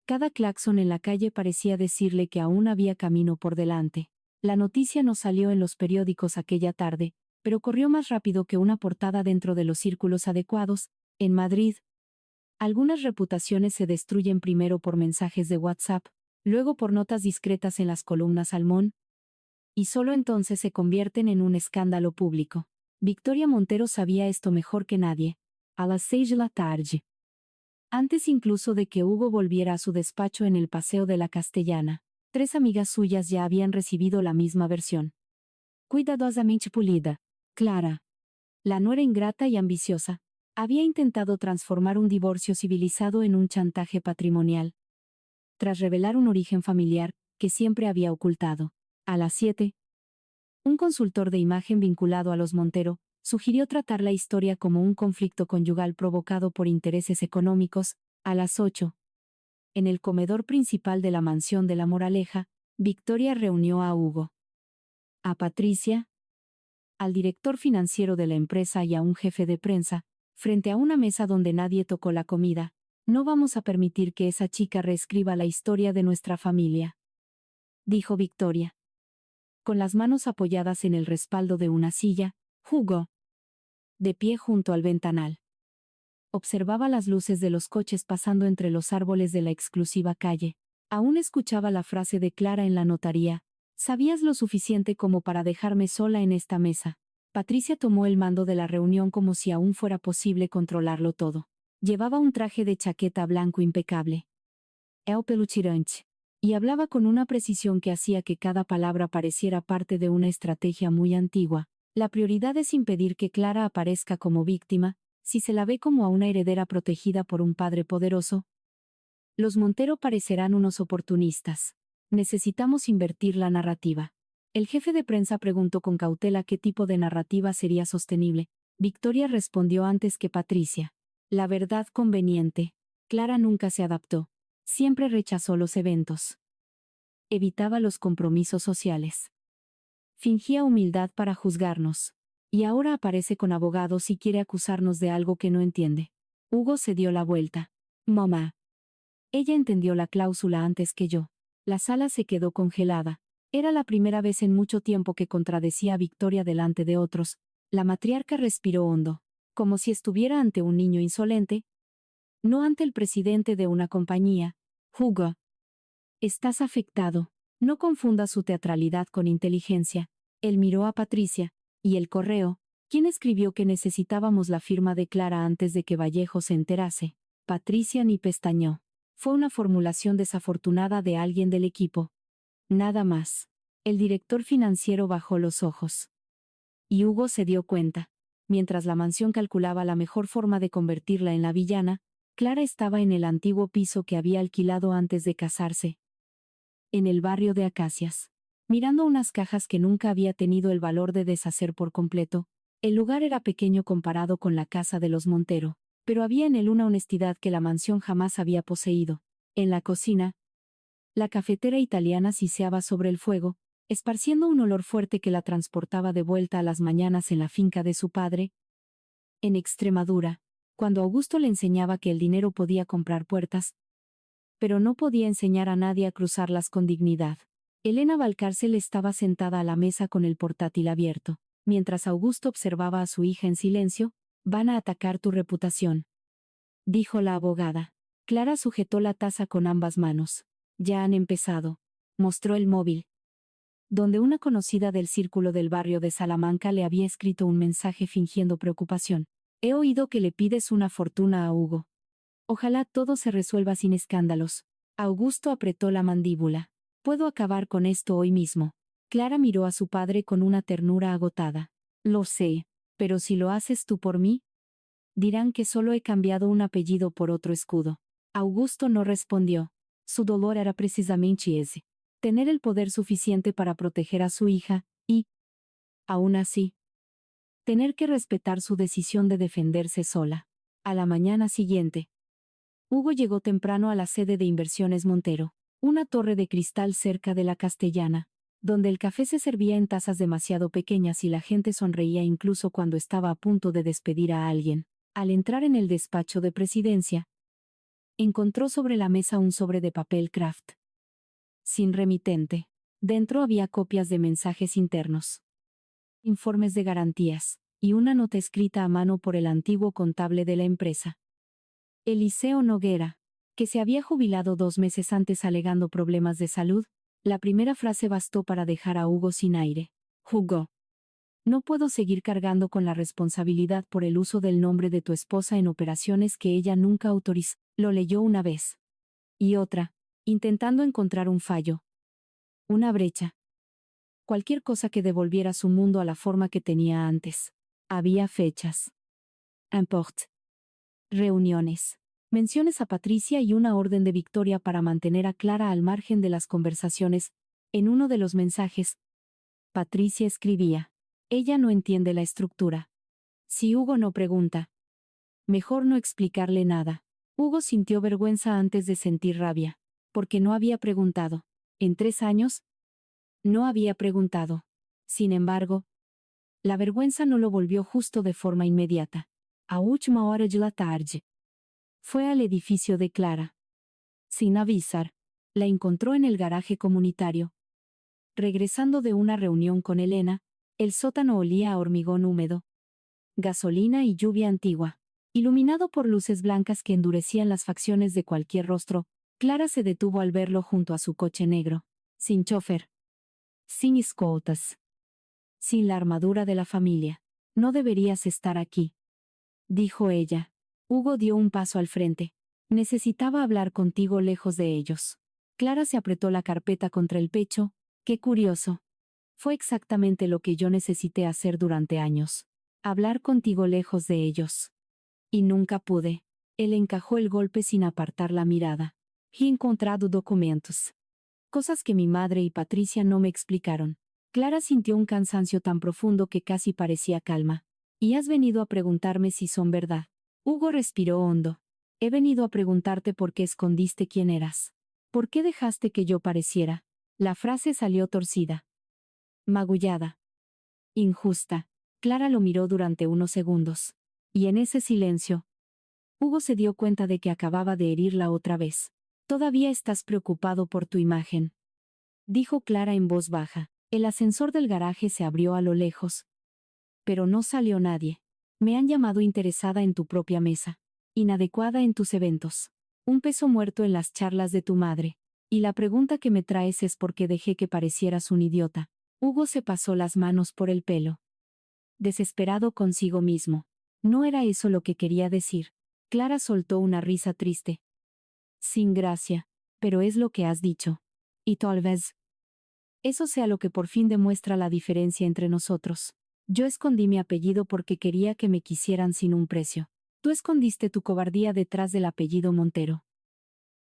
Speaker 1: cada claxon en la calle parecía decirle que aún había camino por delante. La noticia no salió en los periódicos aquella tarde, pero corrió más rápido que una portada dentro de los círculos adecuados. En Madrid, algunas reputaciones se destruyen primero por mensajes de WhatsApp, luego por notas discretas en las columnas Salmón, y solo entonces se convierten en un escándalo público. Victoria Montero sabía esto mejor que nadie. A las 6 de la tarde. Antes incluso de que Hugo volviera a su despacho en el Paseo de la Castellana, 3 amigas suyas ya habían recibido la misma versión. Cuidadosamente pulida. Clara, la nuera ingrata y ambiciosa, había intentado transformar un divorcio civilizado en un chantaje patrimonial. Tras revelar un origen familiar, que siempre había ocultado. A las 7, un consultor de imagen vinculado a los Montero, sugirió tratar la historia como un conflicto conyugal provocado por intereses económicos. A las 8, en el comedor principal de la mansión de La Moraleja, Victoria reunió a Hugo, a Patricia, al director financiero de la empresa y a un jefe de prensa, frente a una mesa donde nadie tocó la comida. No vamos a permitir que esa chica reescriba la historia de nuestra familia, dijo Victoria. Con las manos apoyadas en el respaldo de una silla, Hugo, de pie junto al ventanal, observaba las luces de los coches pasando entre los árboles de la exclusiva calle. Aún escuchaba la frase de Clara en la notaría. ¿Sabías lo suficiente como para dejarme sola en esta mesa? Patricia tomó el mando de la reunión como si aún fuera posible controlarlo todo. Llevaba un traje de chaqueta blanco impecable. El peluchirante. Y hablaba con una precisión que hacía que cada palabra pareciera parte de una estrategia muy antigua. La prioridad es impedir que Clara aparezca como víctima. Si se la ve como a una heredera protegida por un padre poderoso, los Montero parecerán unos oportunistas. Necesitamos invertir la narrativa. El jefe de prensa preguntó con cautela qué tipo de narrativa sería sostenible. Victoria respondió antes que Patricia. La verdad conveniente. Clara nunca se adaptó. Siempre rechazó los eventos. Evitaba los compromisos sociales. Fingía humildad para juzgarnos. Y ahora aparece con abogados y quiere acusarnos de algo que no entiende. Hugo se dio la vuelta. Mamá. Ella entendió la cláusula antes que yo. La sala se quedó congelada. Era la primera vez en mucho tiempo que contradecía a Victoria delante de otros. La matriarca respiró hondo, como si estuviera ante un niño insolente, no ante el presidente de una compañía. Hugo. Estás afectado. No confunda su teatralidad con inteligencia. Él miró a Patricia. ¿Y el correo? ¿Quién escribió que necesitábamos la firma de Clara antes de que Vallejo se enterase? Patricia ni pestañeó. Fue una formulación desafortunada de alguien del equipo. Nada más. El director financiero bajó los ojos. Y Hugo se dio cuenta. Mientras la mansión calculaba la mejor forma de convertirla en la villana, Clara estaba en el antiguo piso que había alquilado antes de casarse, en el barrio de Acacias. Mirando unas cajas que nunca había tenido el valor de deshacer por completo. El lugar era pequeño comparado con la casa de los Montero, pero había en él una honestidad que la mansión jamás había poseído. En la cocina, la cafetera italiana siseaba sobre el fuego, esparciendo un olor fuerte que la transportaba de vuelta a las mañanas en la finca de su padre, en Extremadura, cuando Augusto le enseñaba que el dinero podía comprar puertas, pero no podía enseñar a nadie a cruzarlas con dignidad. Elena Valcárcel estaba sentada a la mesa con el portátil abierto, mientras Augusto observaba a su hija en silencio. «Van a atacar tu reputación», dijo la abogada. Clara sujetó la taza con ambas manos. «Ya han empezado». Mostró el móvil, donde una conocida del círculo del barrio de Salamanca le había escrito un mensaje fingiendo preocupación. «He oído que le pides una fortuna a Hugo. Ojalá todo se resuelva sin escándalos». Augusto apretó la mandíbula. «Puedo acabar con esto hoy mismo». Clara miró a su padre con una ternura agotada. «Lo sé, pero si lo haces tú por mí, dirán que solo he cambiado un apellido por otro escudo». Augusto no respondió. Su dolor era precisamente ese. Tener el poder suficiente para proteger a su hija, y, aún así, tener que respetar su decisión de defenderse sola. A la mañana siguiente, Hugo llegó temprano a la sede de Inversiones Montero, una torre de cristal cerca de la Castellana, donde el café se servía en tazas demasiado pequeñas y la gente sonreía incluso cuando estaba a punto de despedir a alguien. Al entrar en el despacho de presidencia, encontró sobre la mesa un sobre de papel craft, sin remitente. Dentro había copias de mensajes internos, informes de garantías, y una nota escrita a mano por el antiguo contable de la empresa, Eliseo Noguera, que se había jubilado 2 meses antes alegando problemas de salud. La primera frase bastó para dejar a Hugo sin aire. «Hugo, no puedo seguir cargando con la responsabilidad por el uso del nombre de tu esposa en operaciones que ella nunca autorizó». Lo leyó una vez. Y otra, intentando encontrar un fallo. Una brecha. Cualquier cosa que devolviera su mundo a la forma que tenía antes. Había fechas. Import. Reuniones. Menciones a Patricia y una orden de Victoria para mantener a Clara al margen de las conversaciones. En uno de los mensajes, Patricia escribía: «Ella no entiende la estructura. Si Hugo no pregunta, mejor no explicarle nada». Hugo sintió vergüenza antes de sentir rabia, porque no había preguntado. En 3 años, no había preguntado. Sin embargo, la vergüenza no lo volvió justo de forma inmediata. A última hora de la tarde, fue al edificio de Clara. Sin avisar, la encontró en el garaje comunitario. Regresando de una reunión con Elena, el sótano olía a hormigón húmedo, gasolina y lluvia antigua. Iluminado por luces blancas que endurecían las facciones de cualquier rostro, Clara se detuvo al verlo junto a su coche negro, sin chofer, sin escoltas, sin la armadura de la familia. «No deberías estar aquí», dijo ella. Hugo dio un paso al frente. «Necesitaba hablar contigo lejos de ellos». Clara se apretó la carpeta contra el pecho. «Qué curioso. Fue exactamente lo que yo necesité hacer durante años. Hablar contigo lejos de ellos. Y nunca pude». Él encajó el golpe sin apartar la mirada. «He encontrado documentos. Cosas que mi madre y Patricia no me explicaron». Clara sintió un cansancio tan profundo que casi parecía calma. «¿Y has venido a preguntarme si son verdad?» Hugo respiró hondo. «He venido a preguntarte por qué escondiste quién eras. ¿Por qué dejaste que yo pareciera?» La frase salió torcida, magullada, injusta. Clara lo miró durante unos segundos. Y en ese silencio, Hugo se dio cuenta de que acababa de herirla otra vez. «Todavía estás preocupado por tu imagen», dijo Clara en voz baja. El ascensor del garaje se abrió a lo lejos. Pero no salió nadie. «Me han llamado interesada en tu propia mesa. Inadecuada en tus eventos. Un peso muerto en las charlas de tu madre. Y la pregunta que me traes es por qué dejé que parecieras un idiota». Hugo se pasó las manos por el pelo, desesperado consigo mismo. No era eso lo que quería decir. Clara soltó una risa triste. «Sin gracia, pero es lo que has dicho. Y tal vez eso sea lo que por fin demuestra la diferencia entre nosotros». Yo escondí mi apellido porque quería que me quisieran sin un precio. Tú escondiste tu cobardía detrás del apellido Montero.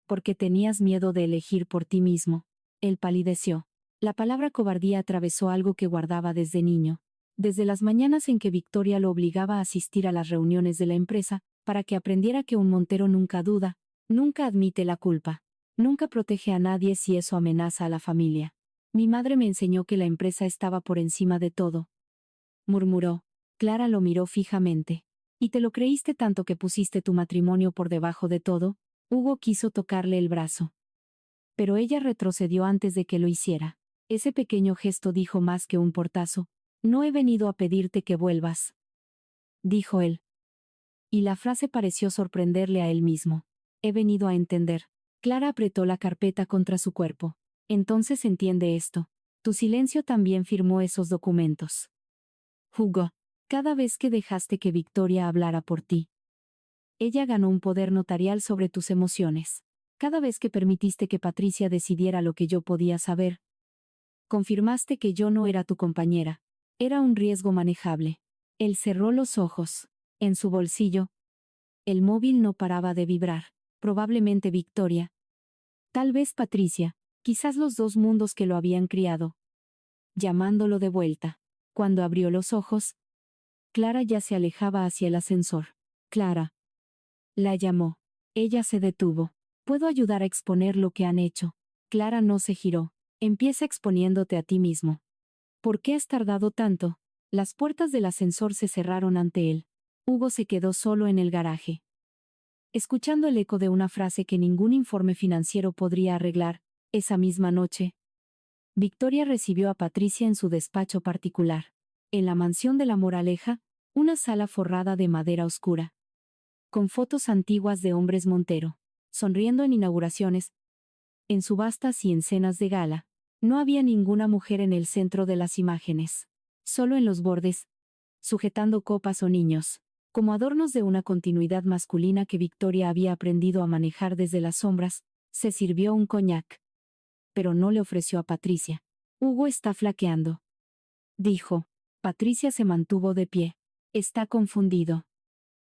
Speaker 1: Porque tenías miedo de elegir por ti mismo. Él palideció. La palabra cobardía atravesó algo que guardaba desde niño. Desde las mañanas en que Victoria lo obligaba a asistir a las reuniones de la empresa, para que aprendiera que un Montero nunca duda, nunca admite la culpa, nunca protege a nadie si eso amenaza a la familia. Mi madre me enseñó que la empresa estaba por encima de todo, murmuró. Clara lo miró fijamente. ¿Y te lo creíste tanto que pusiste tu matrimonio por debajo de todo? Hugo quiso tocarle el brazo. Pero ella retrocedió antes de que lo hiciera. Ese pequeño gesto dijo más que un portazo. No he venido a pedirte que vuelvas, dijo él. Y la frase pareció sorprenderle a él mismo. He venido a entender. Clara apretó la carpeta contra su cuerpo. Entonces entiende esto. Tu silencio también firmó esos documentos. Hugo, cada vez que dejaste que Victoria hablara por ti, ella ganó un poder notarial sobre tus emociones. Cada vez que permitiste que Patricia decidiera lo que yo podía saber, confirmaste que yo no era tu compañera. Era un riesgo manejable. Él cerró los ojos. En su bolsillo, el móvil no paraba de vibrar. Probablemente Victoria. Tal vez Patricia. Quizás los dos mundos que lo habían criado. Llamándolo de vuelta. Cuando abrió los ojos, Clara ya se alejaba hacia el ascensor. Clara. La llamó. Ella se detuvo. Puedo ayudar a exponer lo que han hecho. Clara no se giró. Empieza exponiéndote a ti mismo. ¿Por qué has tardado tanto? Las puertas del ascensor se cerraron ante él. Hugo se quedó solo en el garaje, escuchando el eco de una frase que ningún informe financiero podría arreglar. Esa misma noche, Victoria recibió a Patricia en su despacho particular. En la mansión de la Moraleja, una sala forrada de madera oscura, con fotos antiguas de hombres Montero, sonriendo en inauguraciones, en subastas y en cenas de gala. No había ninguna mujer en el centro de las imágenes. Solo en los bordes, sujetando copas o niños, como adornos de una continuidad masculina que Victoria había aprendido a manejar desde las sombras, se sirvió un coñac. Pero no le ofreció a Patricia. Hugo está flaqueando, dijo. Patricia se mantuvo de pie. Está confundido.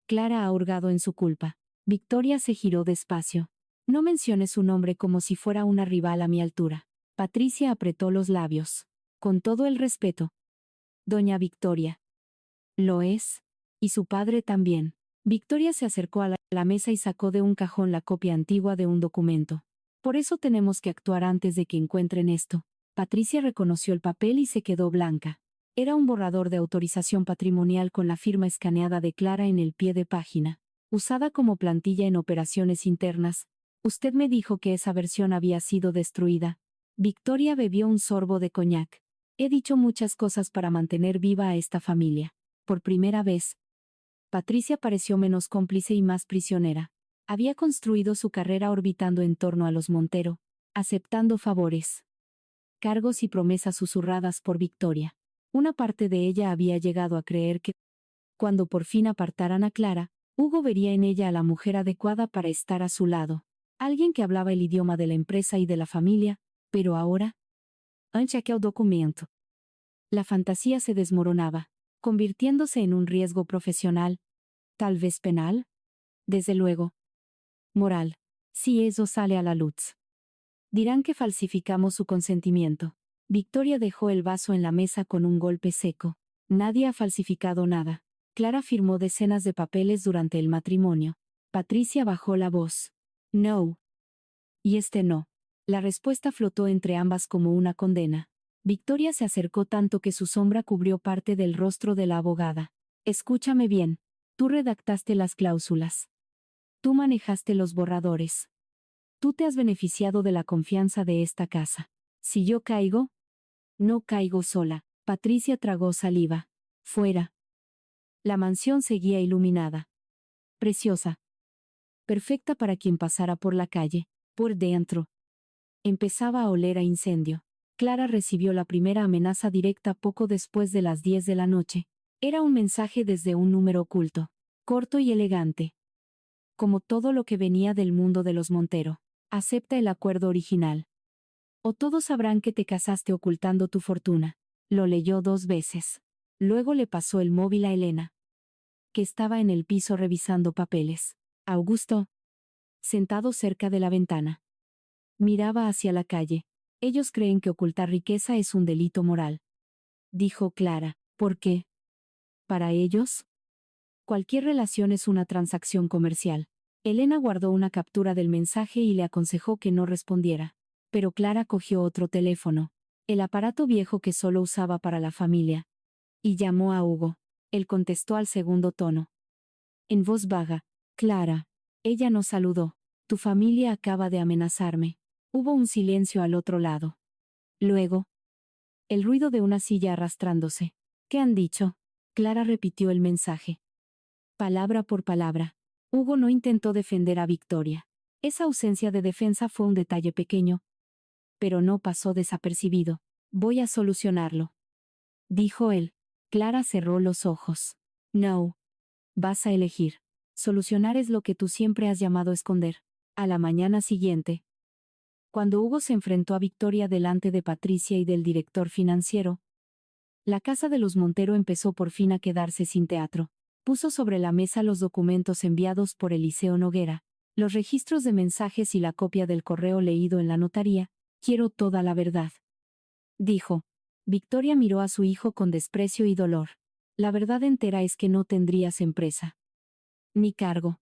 Speaker 1: Clara ha hurgado en su culpa. Victoria se giró despacio. No menciones su nombre como si fuera una rival a mi altura. Patricia apretó los labios. Con todo el respeto. Doña Victoria. Lo es. Y su padre también. Victoria se acercó a la mesa y sacó de un cajón la copia antigua de un documento. Por eso tenemos que actuar antes de que encuentren esto. Patricia reconoció el papel y se quedó blanca. Era un borrador de autorización patrimonial con la firma escaneada de Clara en el pie de página, usada como plantilla en operaciones internas. Usted me dijo que esa versión había sido destruida. Victoria bebió un sorbo de coñac. He dicho muchas cosas para mantener viva a esta familia. Por primera vez, Patricia pareció menos cómplice y más prisionera. Había construido su carrera orbitando en torno a los Montero, aceptando favores, cargos y promesas susurradas por Victoria. Una parte de ella había llegado a creer que, cuando por fin apartaran a Clara, Hugo vería en ella a la mujer adecuada para estar a su lado. Alguien que hablaba el idioma de la empresa y de la familia, pero ahora, ante aquel documento, la fantasía se desmoronaba, convirtiéndose en un riesgo profesional, tal vez penal, desde luego, moral, si eso sale a la luz. Dirán que falsificamos su consentimiento. Victoria dejó el vaso en la mesa con un golpe seco. Nadie ha falsificado nada. Clara firmó decenas de papeles durante el matrimonio. Patricia bajó la voz. No. Y este no. La respuesta flotó entre ambas como una condena. Victoria se acercó tanto que su sombra cubrió parte del rostro de la abogada. Escúchame bien. Tú redactaste las cláusulas. Tú manejaste los borradores. Tú te has beneficiado de la confianza de esta casa. Si yo caigo, no caigo sola. Patricia tragó saliva. Fuera. La mansión seguía iluminada. Preciosa. Perfecta para quien pasara por la calle. Por dentro, empezaba a oler a incendio. Clara recibió la primera amenaza directa poco después de las 10 de la noche. Era un mensaje desde un número oculto. Corto y elegante. Como todo lo que venía del mundo de los Montero. Acepta el acuerdo original. O todos sabrán que te casaste ocultando tu fortuna. Lo leyó 2 veces. Luego le pasó el móvil a Elena, que estaba en el piso revisando papeles. Augusto, sentado cerca de la ventana, miraba hacia la calle. Ellos creen que ocultar riqueza es un delito moral, dijo Clara. ¿Por qué? Para ellos, cualquier relación es una transacción comercial. Elena guardó una captura del mensaje y le aconsejó que no respondiera. Pero Clara cogió otro teléfono, el aparato viejo que solo usaba para la familia, y llamó a Hugo. Él contestó al segundo tono, en voz vaga. Clara. Ella no saludó. Tu familia acaba de amenazarme. Hubo un silencio al otro lado. Luego, el ruido de una silla arrastrándose. ¿Qué han dicho? Clara repitió el mensaje, palabra por palabra. Hugo no intentó defender a Victoria. Esa ausencia de defensa fue un detalle pequeño, pero no pasó desapercibido. Voy a solucionarlo, dijo él. Clara cerró los ojos. No. Vas a elegir. Solucionar es lo que tú siempre has llamado esconder. A la mañana siguiente, cuando Hugo se enfrentó a Victoria delante de Patricia y del director financiero, la casa de los Montero empezó por fin a quedarse sin teatro. Puso sobre la mesa los documentos enviados por Eliseo Noguera, los registros de mensajes y la copia del correo leído en la notaría. Quiero toda la verdad, dijo. Victoria miró a su hijo con desprecio y dolor. La verdad entera es que no tendrías empresa, ni cargo,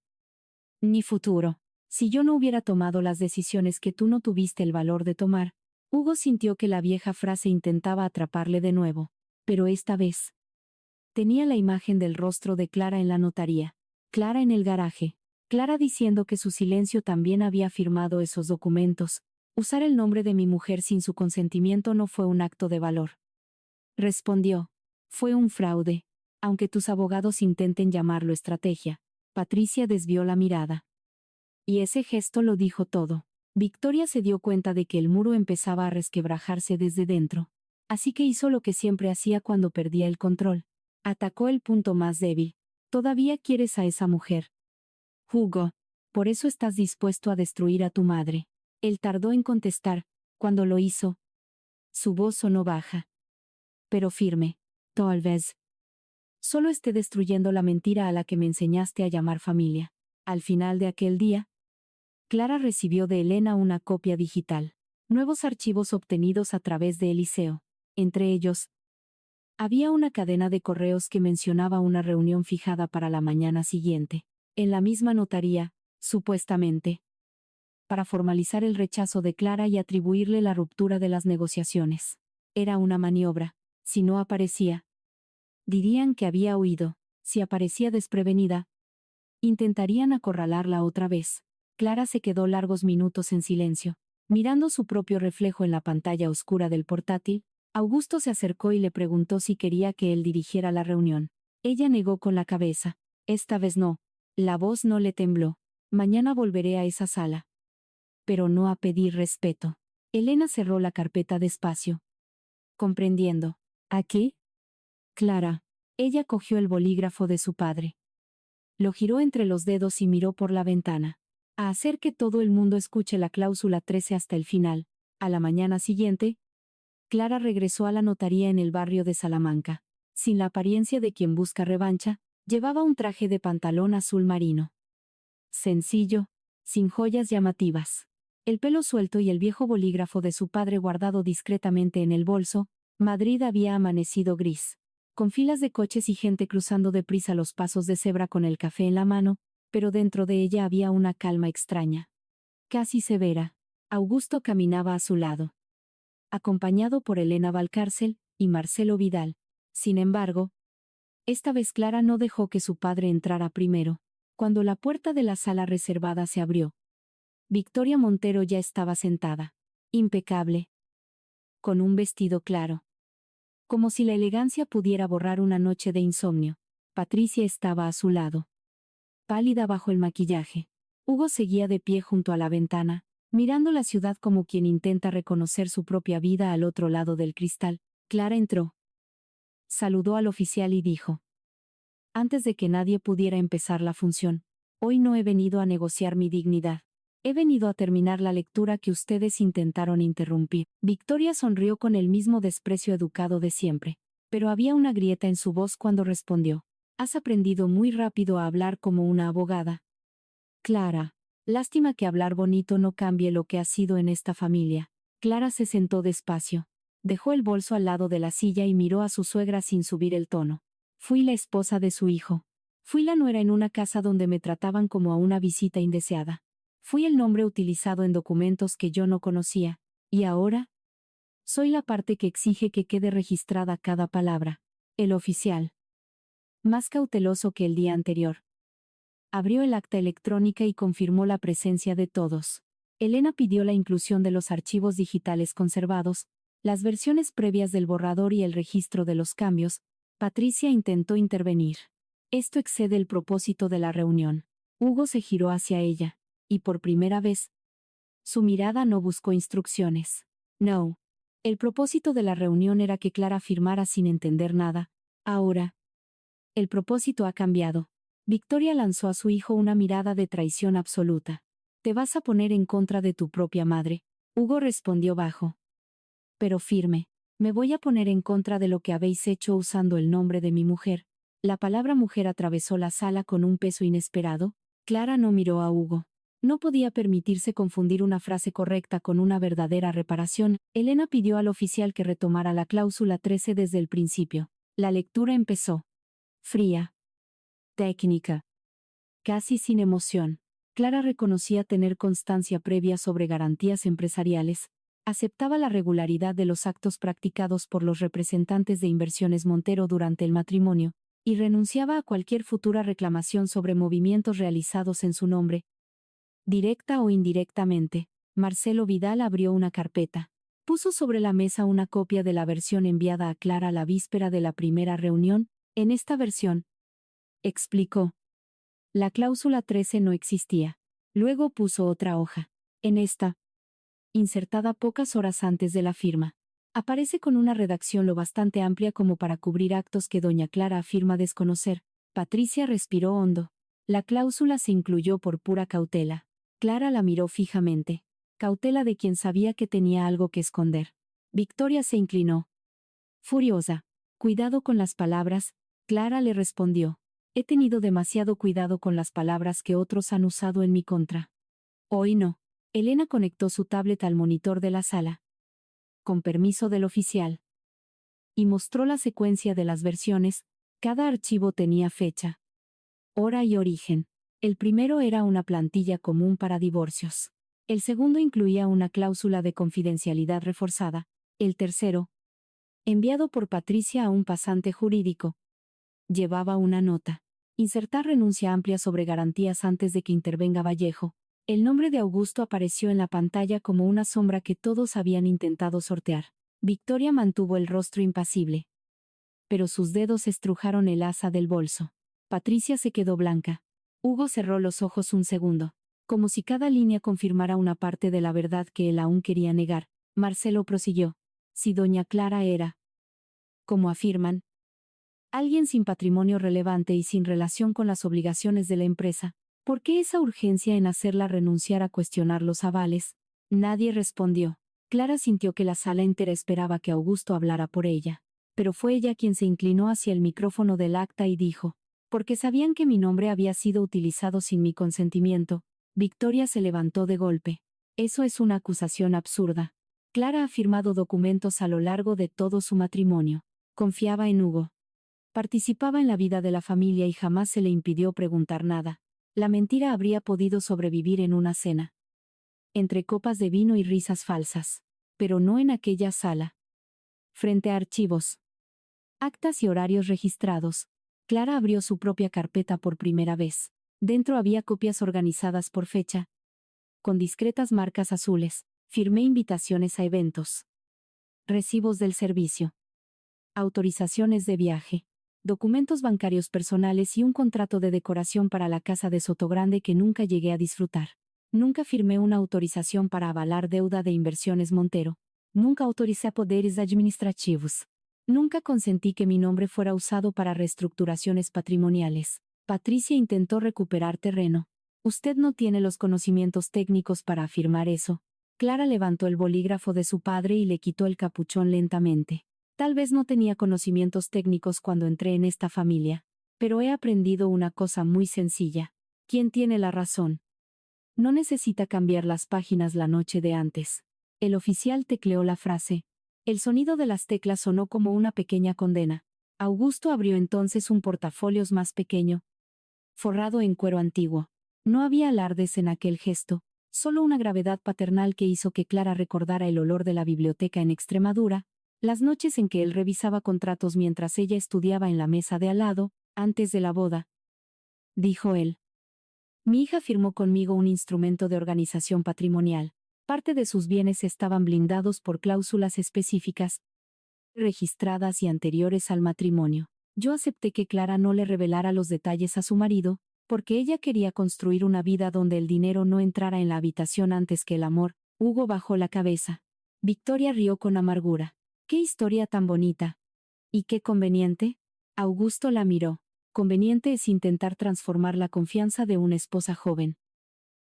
Speaker 1: ni futuro. Si yo no hubiera tomado las decisiones que tú no tuviste el valor de tomar. Hugo sintió que la vieja frase intentaba atraparle de nuevo. Pero esta vez, tenía la imagen del rostro de Clara en la notaría. Clara en el garaje. Clara diciendo que su silencio también había firmado esos documentos. Usar el nombre de mi mujer sin su consentimiento no fue un acto de valor. Respondió. Fue un fraude. Aunque tus abogados intenten llamarlo estrategia. Patricia desvió la mirada. Y ese gesto lo dijo todo. Victoria se dio cuenta de que el muro empezaba a resquebrajarse desde dentro. Así que hizo lo que siempre hacía cuando perdía el control. Atacó el punto más débil. Todavía quieres a esa mujer, Hugo. Por eso estás dispuesto a destruir a tu madre. Él tardó en contestar. Cuando lo hizo, su voz sonó baja, pero firme. Tal vez solo esté destruyendo la mentira a la que me enseñaste a llamar familia. Al final de aquel día, Clara recibió de Elena una copia digital. Nuevos archivos obtenidos a través de Eliseo. Entre ellos, había una cadena de correos que mencionaba una reunión fijada para la mañana siguiente, en la misma notaría, supuestamente, para formalizar el rechazo de Clara y atribuirle la ruptura de las negociaciones. Era una maniobra. Si no aparecía, dirían que había huido. Si aparecía desprevenida, intentarían acorralarla otra vez. Clara se quedó largos minutos en silencio, mirando su propio reflejo en la pantalla oscura del portátil. Augusto se acercó y le preguntó si quería que él dirigiera la reunión. Ella negó con la cabeza. Esta vez no. La voz no le tembló. Mañana volveré a esa sala. Pero no a pedir respeto. Elena cerró la carpeta despacio, comprendiendo. ¿Aquí? Clara. Ella cogió el bolígrafo de su padre. Lo giró entre los dedos y miró por la ventana. A hacer que todo el mundo escuche la cláusula 13 hasta el final. A la mañana siguiente, Clara regresó a la notaría en el barrio de Salamanca. Sin la apariencia de quien busca revancha, llevaba un traje de pantalón azul marino. Sencillo, sin joyas llamativas. El pelo suelto y el viejo bolígrafo de su padre guardado discretamente en el bolso. Madrid había amanecido gris, con filas de coches y gente cruzando deprisa los pasos de cebra con el café en la mano, pero dentro de ella había una calma extraña, casi severa. Augusto caminaba a su lado, acompañado por Elena Valcárcel y Marcelo Vidal. Sin embargo, esta vez Clara no dejó que su padre entrara primero. Cuando la puerta de la sala reservada se abrió, Victoria Montero ya estaba sentada, impecable, con un vestido claro, como si la elegancia pudiera borrar una noche de insomnio. Patricia estaba a su lado, pálida bajo el maquillaje. Hugo seguía de pie junto a la ventana, mirando la ciudad como quien intenta reconocer su propia vida al otro lado del cristal. Clara entró, saludó al oficial y dijo, antes de que nadie pudiera empezar la función, hoy no he venido a negociar mi dignidad. He venido a terminar la lectura que ustedes intentaron interrumpir. Victoria sonrió con el mismo desprecio educado de siempre. Pero había una grieta en su voz cuando respondió. Has aprendido muy rápido a hablar como una abogada. Clara. Lástima que hablar bonito no cambie lo que has sido en esta familia. Clara se sentó despacio. Dejó el bolso al lado de la silla y miró a su suegra sin subir el tono. Fui la esposa de su hijo. Fui la nuera en una casa donde me trataban como a una visita indeseada. Fui el nombre utilizado en documentos que yo no conocía. ¿Y ahora? Soy la parte que exige que quede registrada cada palabra. El oficial. Más cauteloso que el día anterior. Abrió el acta electrónica y confirmó la presencia de todos. Elena pidió la inclusión de los archivos digitales conservados, las versiones previas del borrador y el registro de los cambios. Patricia intentó intervenir. Esto excede el propósito de la reunión. Hugo se giró hacia ella, y por primera vez, su mirada no buscó instrucciones. No. El propósito de la reunión era que Clara firmara sin entender nada. Ahora, el propósito ha cambiado. Victoria lanzó a su hijo una mirada de traición absoluta. ¿Te vas a poner en contra de tu propia madre? Hugo respondió bajo, pero firme. Me voy a poner en contra de lo que habéis hecho usando el nombre de mi mujer. La palabra mujer atravesó la sala con un peso inesperado. Clara no miró a Hugo. No podía permitirse confundir una frase correcta con una verdadera reparación. Elena pidió al oficial que retomara la cláusula 13 desde el principio. La lectura empezó. Fría. Técnica. Casi sin emoción. Clara reconocía tener constancia previa sobre garantías empresariales. Aceptaba la regularidad de los actos practicados por los representantes de Inversiones Montero durante el matrimonio, y renunciaba a cualquier futura reclamación sobre movimientos realizados en su nombre. Directa o indirectamente, Marcelo Vidal abrió una carpeta. Puso sobre la mesa una copia de la versión enviada a Clara la víspera de la primera reunión. En esta versión, explicó, la cláusula 13 no existía. Luego puso otra hoja. En esta, insertada pocas horas antes de la firma, aparece con una redacción lo bastante amplia como para cubrir actos que doña Clara afirma desconocer. Patricia respiró hondo. La cláusula se incluyó por pura cautela. Clara la miró fijamente. Cautela de quien sabía que tenía algo que esconder. Victoria se inclinó. Furiosa. Cuidado con las palabras, Clara le respondió. He tenido demasiado cuidado con las palabras que otros han usado en mi contra. Hoy no. Elena conectó su tablet al monitor de la sala. Con permiso del oficial. Y mostró la secuencia de las versiones. Cada archivo tenía fecha, hora y origen. El primero era una plantilla común para divorcios. El segundo incluía una cláusula de confidencialidad reforzada. El tercero, enviado por Patricia a un pasante jurídico, llevaba una nota. Insertar renuncia amplia sobre garantías antes de que intervenga Vallejo. El nombre de Augusto apareció en la pantalla como una sombra que todos habían intentado sortear. Victoria mantuvo el rostro impasible. Pero sus dedos estrujaron el asa del bolso. Patricia se quedó blanca. Hugo cerró los ojos un segundo. Como si cada línea confirmara una parte de la verdad que él aún quería negar. Marcelo prosiguió. Si doña Clara era, como afirman, alguien sin patrimonio relevante y sin relación con las obligaciones de la empresa, ¿por qué esa urgencia en hacerla renunciar a cuestionar los avales? Nadie respondió. Clara sintió que la sala entera esperaba que Augusto hablara por ella. Pero fue ella quien se inclinó hacia el micrófono del acta y dijo, porque sabían que mi nombre había sido utilizado sin mi consentimiento. Victoria se levantó de golpe. Eso es una acusación absurda. Clara ha firmado documentos a lo largo de todo su matrimonio. Confiaba en Hugo. Participaba en la vida de la familia y jamás se le impidió preguntar nada. La mentira habría podido sobrevivir en una cena, entre copas de vino y risas falsas. Pero no en aquella sala. Frente a archivos, actas y horarios registrados, Clara abrió su propia carpeta por primera vez. Dentro había copias organizadas por fecha, con discretas marcas azules. Firmé invitaciones a eventos, recibos del servicio, autorizaciones de viaje, documentos bancarios personales y un contrato de decoración para la casa de Sotogrande que nunca llegué a disfrutar. Nunca firmé una autorización para avalar deuda de Inversiones Montero. Nunca autoricé poderes administrativos. Nunca consentí que mi nombre fuera usado para reestructuraciones patrimoniales. Patricia intentó recuperar terreno. Usted no tiene los conocimientos técnicos para afirmar eso. Clara levantó el bolígrafo de su padre y le quitó el capuchón lentamente. Tal vez no tenía conocimientos técnicos cuando entré en esta familia, pero he aprendido una cosa muy sencilla. ¿Quién tiene la razón? No necesita cambiar las páginas la noche de antes. El oficial tecleó la frase. El sonido de las teclas sonó como una pequeña condena. Augusto abrió entonces un portafolios más pequeño, forrado en cuero antiguo. No había alardes en aquel gesto, solo una gravedad paternal que hizo que Clara recordara el olor de la biblioteca en Extremadura, las noches en que él revisaba contratos mientras ella estudiaba en la mesa de al lado, antes de la boda. Dijo él. Mi hija firmó conmigo un instrumento de organización patrimonial. Parte de sus bienes estaban blindados por cláusulas específicas, registradas y anteriores al matrimonio. Yo acepté que Clara no le revelara los detalles a su marido, porque ella quería construir una vida donde el dinero no entrara en la habitación antes que el amor. Hugo bajó la cabeza. Victoria rió con amargura. ¡Qué historia tan bonita! ¿Y qué conveniente? Augusto la miró. Conveniente es intentar transformar la confianza de una esposa joven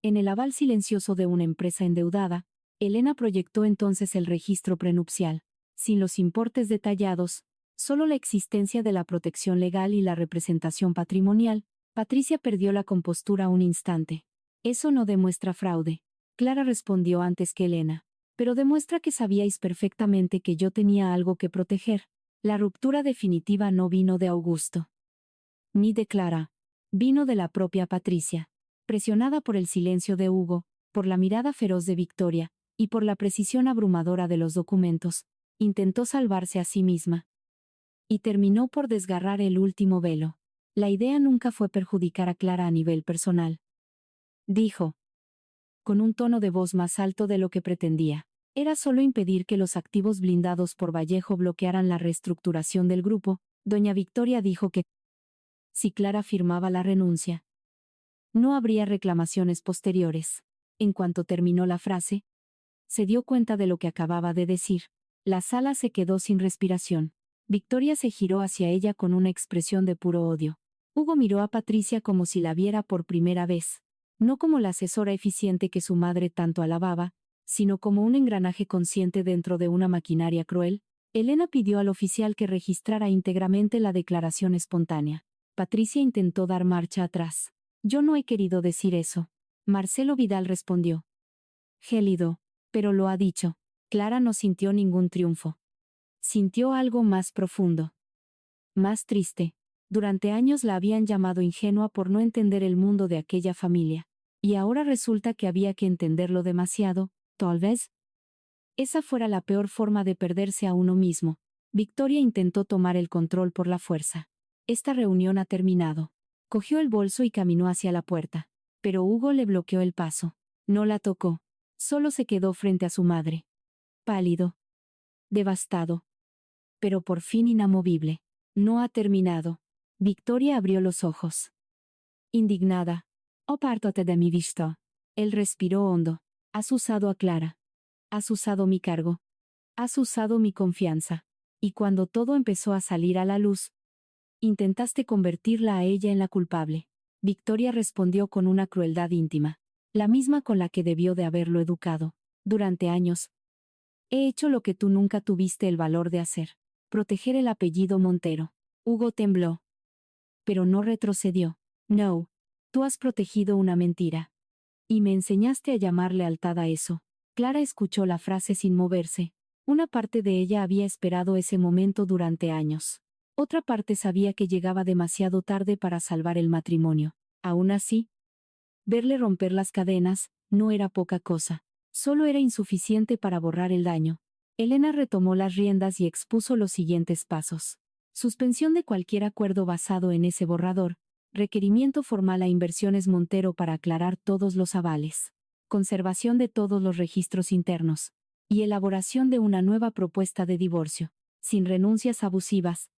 Speaker 1: en el aval silencioso de una empresa endeudada. Elena proyectó entonces el registro prenupcial. Sin los importes detallados, solo la existencia de la protección legal y la representación patrimonial. Patricia perdió la compostura un instante. Eso no demuestra fraude. Clara respondió antes que Elena. Pero demuestra que sabíais perfectamente que yo tenía algo que proteger. La ruptura definitiva no vino de Augusto, ni de Clara. Vino de la propia Patricia. Presionada por el silencio de Hugo, por la mirada feroz de Victoria, y por la precisión abrumadora de los documentos, intentó salvarse a sí misma. Y terminó por desgarrar el último velo. La idea nunca fue perjudicar a Clara a nivel personal. Dijo, con un tono de voz más alto de lo que pretendía. Era solo impedir que los activos blindados por Vallejo bloquearan la reestructuración del grupo. Doña Victoria dijo que, si Clara firmaba la renuncia, no habría reclamaciones posteriores. En cuanto terminó la frase, se dio cuenta de lo que acababa de decir. La sala se quedó sin respiración. Victoria se giró hacia ella con una expresión de puro odio. Hugo miró a Patricia como si la viera por primera vez. No como la asesora eficiente que su madre tanto alababa, sino como un engranaje consciente dentro de una maquinaria cruel. Elena pidió al oficial que registrara íntegramente la declaración espontánea. Patricia intentó dar marcha atrás. Yo no he querido decir eso. Marcelo Vidal respondió. Gélido. Pero lo ha dicho. Clara no sintió ningún triunfo. Sintió algo más profundo. Más triste. Durante años la habían llamado ingenua por no entender el mundo de aquella familia. Y ahora resulta que había que entenderlo demasiado, tal vez. Esa fuera la peor forma de perderse a uno mismo. Victoria intentó tomar el control por la fuerza. Esta reunión ha terminado. Cogió el bolso y caminó hacia la puerta. Pero Hugo le bloqueó el paso. No la tocó. Solo se quedó frente a su madre. Pálido. Devastado. Pero por fin inamovible. No ha terminado. Victoria abrió los ojos. Indignada. Apártate de mi vista. Él respiró hondo. Has usado a Clara. Has usado mi cargo. Has usado mi confianza. Y cuando todo empezó a salir a la luz, intentaste convertirla a ella en la culpable. Victoria respondió con una crueldad íntima. La misma con la que debió de haberlo educado. Durante años. He hecho lo que tú nunca tuviste el valor de hacer. Proteger el apellido Montero. Hugo tembló. Pero no retrocedió. No. Tú has protegido una mentira. Y me enseñaste a llamar lealtad a eso. Clara escuchó la frase sin moverse. Una parte de ella había esperado ese momento durante años. Otra parte sabía que llegaba demasiado tarde para salvar el matrimonio. Aún así, verle romper las cadenas no era poca cosa. Solo era insuficiente para borrar el daño. Elena retomó las riendas y expuso los siguientes pasos. Suspensión de cualquier acuerdo basado en ese borrador. Requerimiento formal a Inversiones Montero para aclarar todos los avales. Conservación de todos los registros internos. Y elaboración de una nueva propuesta de divorcio. Sin renuncias abusivas.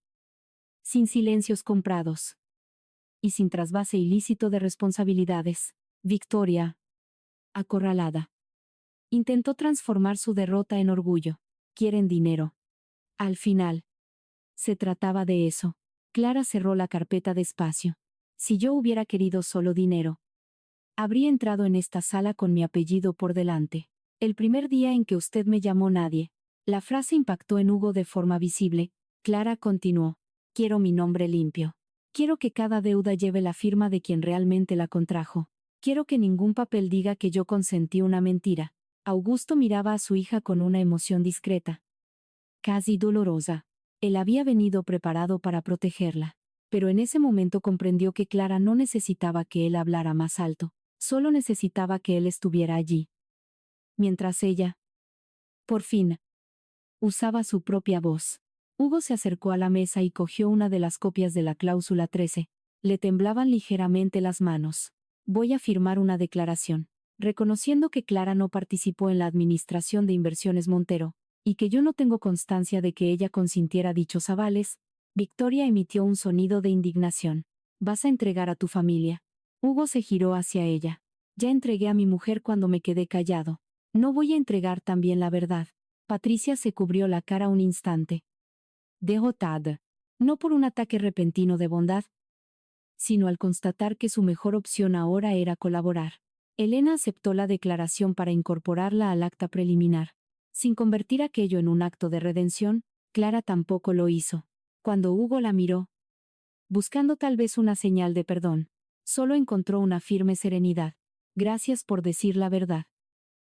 Speaker 1: Sin silencios comprados. Y sin trasvase ilícito de responsabilidades. Victoria, acorralada, intentó transformar su derrota en orgullo. Quieren dinero. Al final, se trataba de eso. Clara cerró la carpeta despacio. Si yo hubiera querido solo dinero, habría entrado en esta sala con mi apellido por delante. El primer día en que usted me llamó nadie La frase impactó en Hugo de forma visible. Clara continuó. Quiero mi nombre limpio. Quiero que cada deuda lleve la firma de quien realmente la contrajo. Quiero que ningún papel diga que yo consentí una mentira. Augusto miraba a su hija con una emoción discreta, casi dolorosa. Él había venido preparado para protegerla. Pero en ese momento comprendió que Clara no necesitaba que él hablara más alto, solo necesitaba que él estuviera allí. Mientras ella, por fin, usaba su propia voz. Hugo se acercó a la mesa y cogió una de las copias de la cláusula 13. Le temblaban ligeramente las manos. Voy a firmar una declaración, reconociendo que Clara no participó en la administración de Inversiones Montero, y que yo no tengo constancia de que ella consintiera dichos avales. Victoria emitió un sonido de indignación. ¿Vas a entregar a tu familia? Hugo se giró hacia ella. Ya entregué a mi mujer cuando me quedé callado. No voy a entregar también la verdad. Patricia se cubrió la cara un instante. Derrotada. No por un ataque repentino de bondad, sino al constatar que su mejor opción ahora era colaborar. Elena aceptó la declaración para incorporarla al acta preliminar. Sin convertir aquello en un acto de redención, Clara tampoco lo hizo. Cuando Hugo la miró, buscando tal vez una señal de perdón, solo encontró una firme serenidad. Gracias por decir la verdad,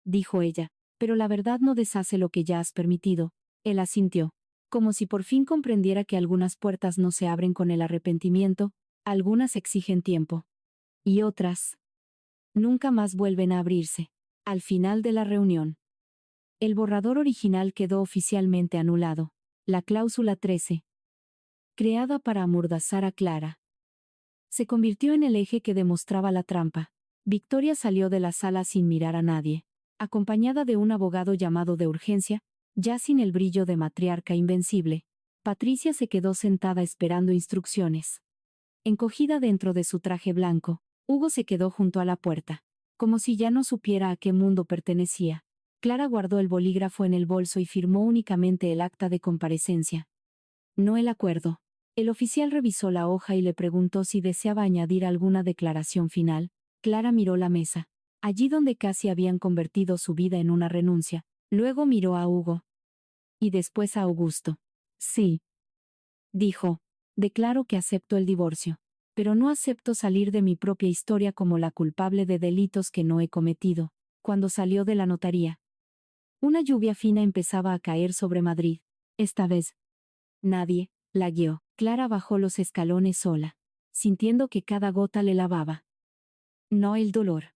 Speaker 1: dijo ella, pero la verdad no deshace lo que ya has permitido. Él asintió, como si por fin comprendiera que algunas puertas no se abren con el arrepentimiento, algunas exigen tiempo. Y otras nunca más vuelven a abrirse. Al final de la reunión, el borrador original quedó oficialmente anulado. La cláusula 13, creada para amordazar a Clara, se convirtió en el eje que demostraba la trampa. Victoria salió de la sala sin mirar a nadie, acompañada de un abogado llamado de urgencia, ya sin el brillo de matriarca invencible. Patricia se quedó sentada esperando instrucciones. Encogida dentro de su traje blanco, Hugo se quedó junto a la puerta, como si ya no supiera a qué mundo pertenecía. Clara guardó el bolígrafo en el bolso y firmó únicamente el acta de comparecencia, no el acuerdo. El oficial revisó la hoja y le preguntó si deseaba añadir alguna declaración final. Clara miró la mesa, allí donde casi habían convertido su vida en una renuncia. Luego miró a Hugo. Y después a Augusto. Sí, dijo, declaro que acepto el divorcio. Pero no acepto salir de mi propia historia como la culpable de delitos que no he cometido. Cuando salió de la notaría, una lluvia fina empezaba a caer sobre Madrid. Esta vez, nadie la guió. Clara bajó los escalones sola, sintiendo que cada gota le lavaba. No el dolor,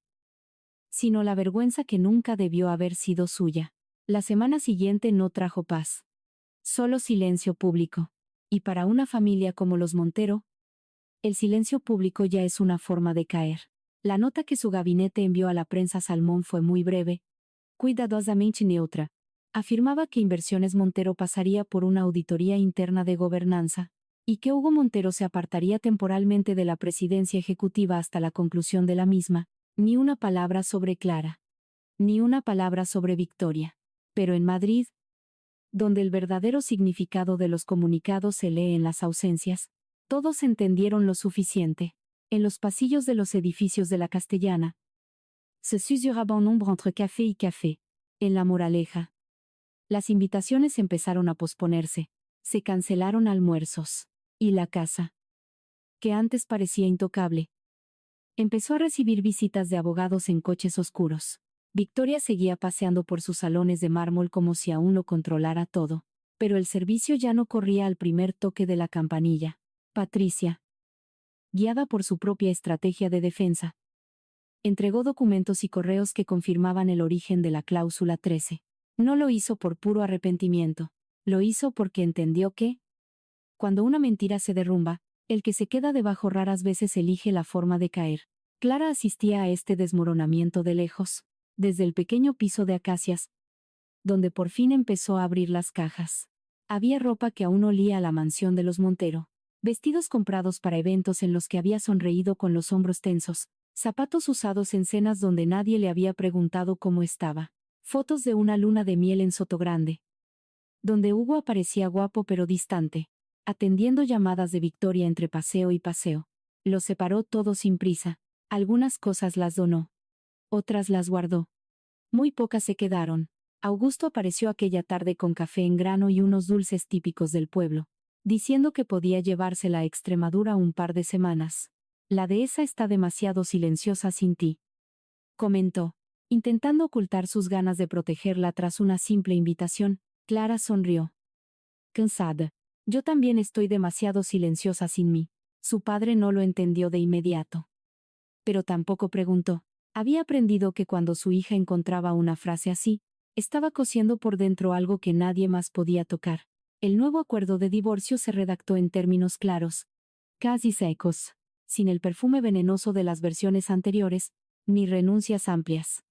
Speaker 1: sino la vergüenza que nunca debió haber sido suya. La semana siguiente no trajo paz. Solo silencio público. Y para una familia como los Montero, el silencio público ya es una forma de caer. La nota que su gabinete envió a la prensa Salmón fue muy breve, cuidadosamente neutra. Afirmaba que Inversiones Montero pasaría por una auditoría interna de gobernanza, y que Hugo Montero se apartaría temporalmente de la presidencia ejecutiva hasta la conclusión de la misma. Ni una palabra sobre Clara. Ni una palabra sobre Victoria. Pero en Madrid, donde el verdadero significado de los comunicados se lee en las ausencias, todos entendieron lo suficiente. En los pasillos de los edificios de la Castellana, se susurraba un nombre entre café y café. En La Moraleja, las invitaciones empezaron a posponerse. Se cancelaron almuerzos. Y la casa, que antes parecía intocable, empezó a recibir visitas de abogados en coches oscuros. Victoria seguía paseando por sus salones de mármol como si aún lo controlara todo. Pero el servicio ya no corría al primer toque de la campanilla. Patricia, guiada por su propia estrategia de defensa, entregó documentos y correos que confirmaban el origen de la cláusula 13. No lo hizo por puro arrepentimiento. Lo hizo porque entendió que, cuando una mentira se derrumba, el que se queda debajo raras veces elige la forma de caer. Clara asistía a este desmoronamiento de lejos, desde el pequeño piso de acacias, donde por fin empezó a abrir las cajas. Había ropa que aún olía a la mansión de los Montero, vestidos comprados para eventos en los que había sonreído con los hombros tensos, zapatos usados en cenas donde nadie le había preguntado cómo estaba, fotos de una luna de miel en Sotogrande, donde Hugo aparecía guapo pero distante, atendiendo llamadas de Victoria entre paseo y paseo. Los separó todo sin prisa. Algunas cosas las donó. Otras las guardó. Muy pocas se quedaron. Augusto apareció aquella tarde con café en grano y unos dulces típicos del pueblo, diciendo que podía llevársela a Extremadura un par de semanas. La dehesa está demasiado silenciosa sin ti, comentó, intentando ocultar sus ganas de protegerla tras una simple invitación. Clara sonrió. Cansada. Yo también estoy demasiado silenciosa sin mí. Su padre no lo entendió de inmediato. Pero tampoco preguntó. Había aprendido que cuando su hija encontraba una frase así, estaba cosiendo por dentro algo que nadie más podía tocar. El nuevo acuerdo de divorcio se redactó en términos claros, casi secos, sin el perfume venenoso de las versiones anteriores, ni renuncias amplias,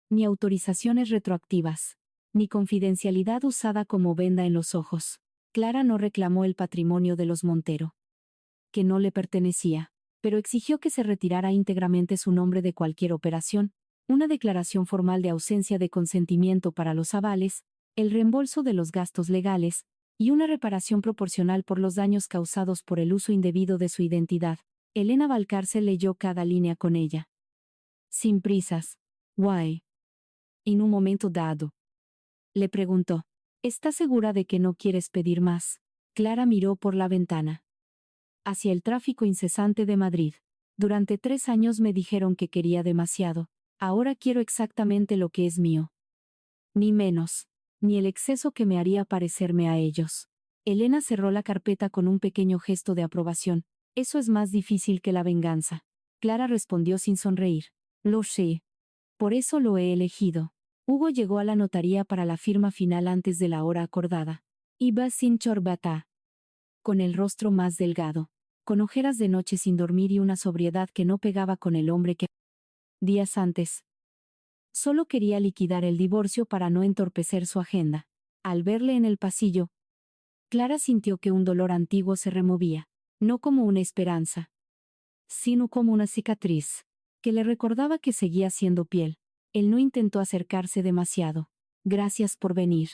Speaker 1: ni autorizaciones retroactivas, ni confidencialidad usada como venda en los ojos. Clara no reclamó el patrimonio de los Montero, que no le pertenecía, pero exigió que se retirara íntegramente su nombre de cualquier operación, una declaración formal de ausencia de consentimiento para los avales, el reembolso de los gastos legales, y una reparación proporcional por los daños causados por el uso indebido de su identidad. Elena Valcárcel leyó cada línea con ella. Sin prisas. Why? En un momento dado. Le preguntó. ¿Estás segura de que no quieres pedir más? Clara miró por la ventana. Hacia el tráfico incesante de Madrid. Durante 3 años me dijeron que quería demasiado. Ahora quiero exactamente lo que es mío. Ni menos. Ni el exceso que me haría parecerme a ellos. Elena cerró la carpeta con un pequeño gesto de aprobación. Eso es más difícil que la venganza. Clara respondió sin sonreír. Lo sé. Por eso lo he elegido. Hugo llegó a la notaría para la firma final antes de la hora acordada. Iba sin corbata, con el rostro más delgado, con ojeras de noche sin dormir y una sobriedad que no pegaba con el hombre que días antes. Solo quería liquidar el divorcio para no entorpecer su agenda. Al verle en el pasillo, Clara sintió que un dolor antiguo se removía, no como una esperanza, sino como una cicatriz, que le recordaba que seguía siendo piel. Él no intentó acercarse demasiado. Gracias por venir,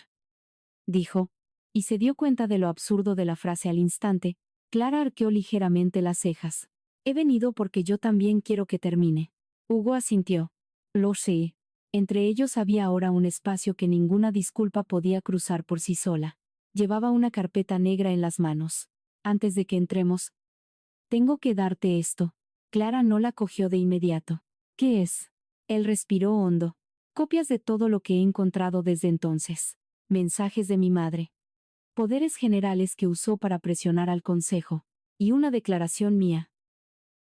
Speaker 1: dijo, y se dio cuenta de lo absurdo de la frase al instante. Clara arqueó ligeramente las cejas. He venido porque yo también quiero que termine. Hugo asintió. Lo sé. Entre ellos había ahora un espacio que ninguna disculpa podía cruzar por sí sola. Llevaba una carpeta negra en las manos. Antes de que entremos, tengo que darte esto. Clara no la cogió de inmediato. ¿Qué es? Él respiró hondo. Copias de todo lo que he encontrado desde entonces. Mensajes de mi madre. Poderes generales que usó para presionar al consejo. Y una declaración mía.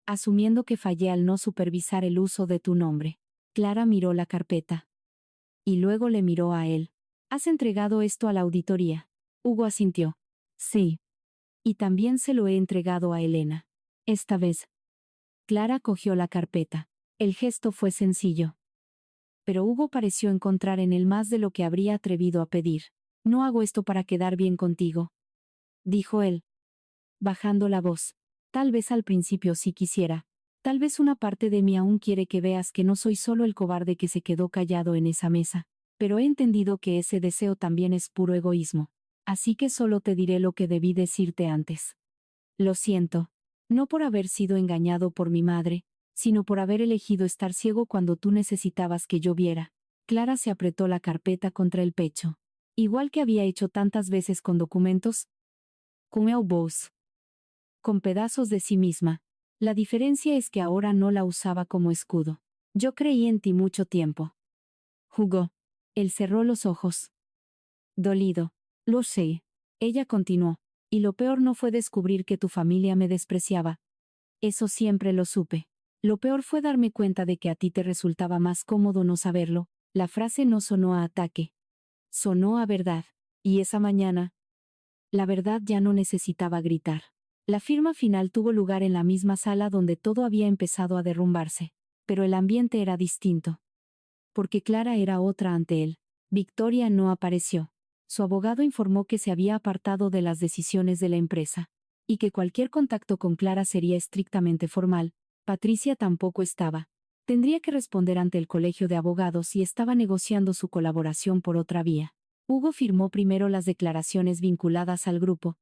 Speaker 1: Asumiendo que fallé al no supervisar el uso de tu nombre. Clara miró la carpeta. Y luego le miró a él. ¿Has entregado esto a la auditoría? Hugo asintió. Sí. Y también se lo he entregado a Elena. Esta vez. Clara cogió la carpeta. El gesto fue sencillo. Pero Hugo pareció encontrar en él más de lo que habría atrevido a pedir. No hago esto para quedar bien contigo, dijo él, bajando la voz. Tal vez al principio sí quisiera. Tal vez una parte de mí aún quiere que veas que no soy solo el cobarde que se quedó callado en esa mesa. Pero he entendido que ese deseo también es puro egoísmo. Así que solo te diré lo que debí decirte antes. Lo siento. No por haber sido engañado por mi madre, sino por haber elegido estar ciego cuando tú necesitabas que yo viera. Clara se apretó la carpeta contra el pecho. Igual que había hecho tantas veces con documentos, con el voz, con pedazos de sí misma. La diferencia es que ahora no la usaba como escudo. Yo creí en ti mucho tiempo. Jugó. Él cerró los ojos. Dolido. Lo sé. Ella continuó. Y lo peor no fue descubrir que tu familia me despreciaba. Eso siempre lo supe. Lo peor fue darme cuenta de que a ti te resultaba más cómodo no saberlo. La frase no sonó a ataque. Sonó a verdad. Y esa mañana, la verdad ya no necesitaba gritar. La firma final tuvo lugar en la misma sala donde todo había empezado a derrumbarse. Pero el ambiente era distinto. Porque Clara era otra ante él. Victoria no apareció. Su abogado informó que se había apartado de las decisiones de la empresa, y que cualquier contacto con Clara sería estrictamente formal. Patricia tampoco estaba. Tendría que responder ante el colegio de abogados y estaba negociando su colaboración por otra vía. Hugo firmó primero las declaraciones vinculadas al grupo,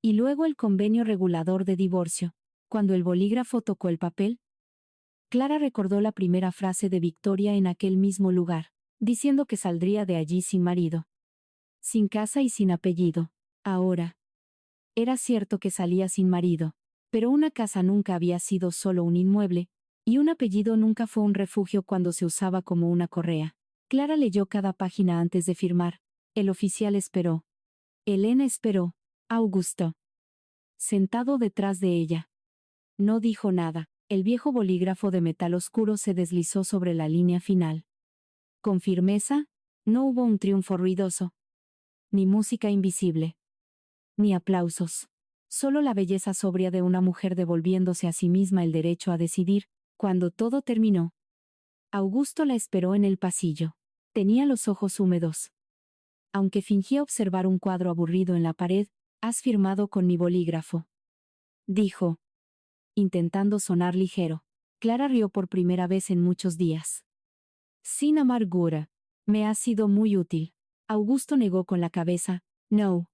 Speaker 1: y luego el convenio regulador de divorcio. Cuando el bolígrafo tocó el papel, Clara recordó la primera frase de Victoria en aquel mismo lugar. diciendo que saldría de allí sin marido, sin casa y sin apellido. Ahora, era cierto que salía sin marido, pero una casa nunca había sido solo un inmueble, y un apellido nunca fue un refugio cuando se usaba como una correa. Clara leyó cada página antes de firmar. El oficial esperó. Elena esperó. Augusto, sentado detrás de ella, no dijo nada. El viejo bolígrafo de metal oscuro se deslizó sobre la línea final. Con firmeza, no hubo un triunfo ruidoso, ni música invisible, ni aplausos. Solo la belleza sobria de una mujer devolviéndose a sí misma el derecho a decidir. Cuando todo terminó, Augusto la esperó en el pasillo. Tenía los ojos húmedos. Aunque fingía observar un cuadro aburrido en la pared, «Has firmado con mi bolígrafo», dijo, intentando sonar ligero. Clara rió por primera vez en muchos días. Sin amargura. Me has sido muy útil. Augusto negó con la cabeza. No.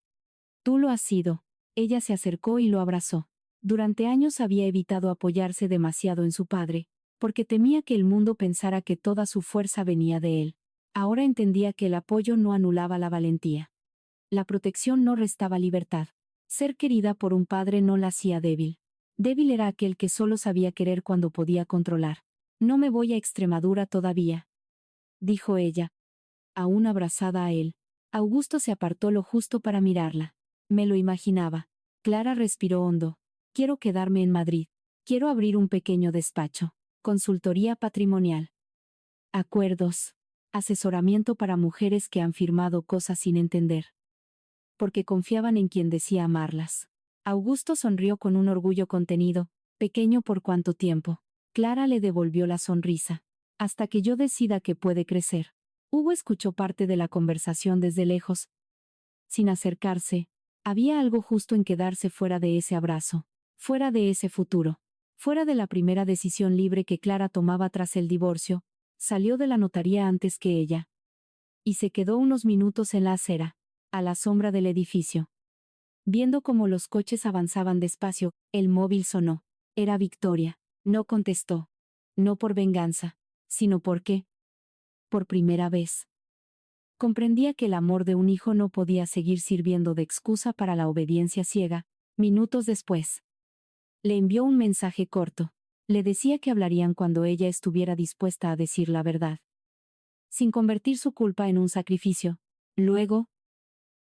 Speaker 1: Tú lo has sido. Ella se acercó y lo abrazó. Durante años había evitado apoyarse demasiado en su padre, porque temía que el mundo pensara que toda su fuerza venía de él. Ahora entendía que el apoyo no anulaba la valentía. La protección no restaba libertad. Ser querida por un padre no la hacía débil. Débil era aquel que solo sabía querer cuando podía controlar. No me voy a Extremadura todavía, dijo ella, aún abrazada a él. Augusto se apartó lo justo para mirarla. Me lo imaginaba. Clara respiró hondo. Quiero quedarme en Madrid. Quiero abrir un pequeño despacho. Consultoría patrimonial. Acuerdos. Asesoramiento para mujeres que han firmado cosas sin entender. Porque confiaban en quien decía amarlas. Augusto sonrió con un orgullo contenido, pequeño por cuánto tiempo. Clara le devolvió la sonrisa. Hasta que yo decida que puede crecer. Hugo escuchó parte de la conversación desde lejos. Sin acercarse, había algo justo en quedarse fuera de ese abrazo, fuera de ese futuro, fuera de la primera decisión libre que Clara tomaba tras el divorcio. Salió de la notaría antes que ella. Y se quedó unos minutos en la acera, a la sombra del edificio. Viendo cómo los coches avanzaban despacio, el móvil sonó. Era Victoria. No contestó. No por venganza, sino porque, por primera vez, comprendía que el amor de un hijo no podía seguir sirviendo de excusa para la obediencia ciega. Minutos después, le envió un mensaje corto. Le decía que hablarían cuando ella estuviera dispuesta a decir la verdad, sin convertir su culpa en un sacrificio. Luego,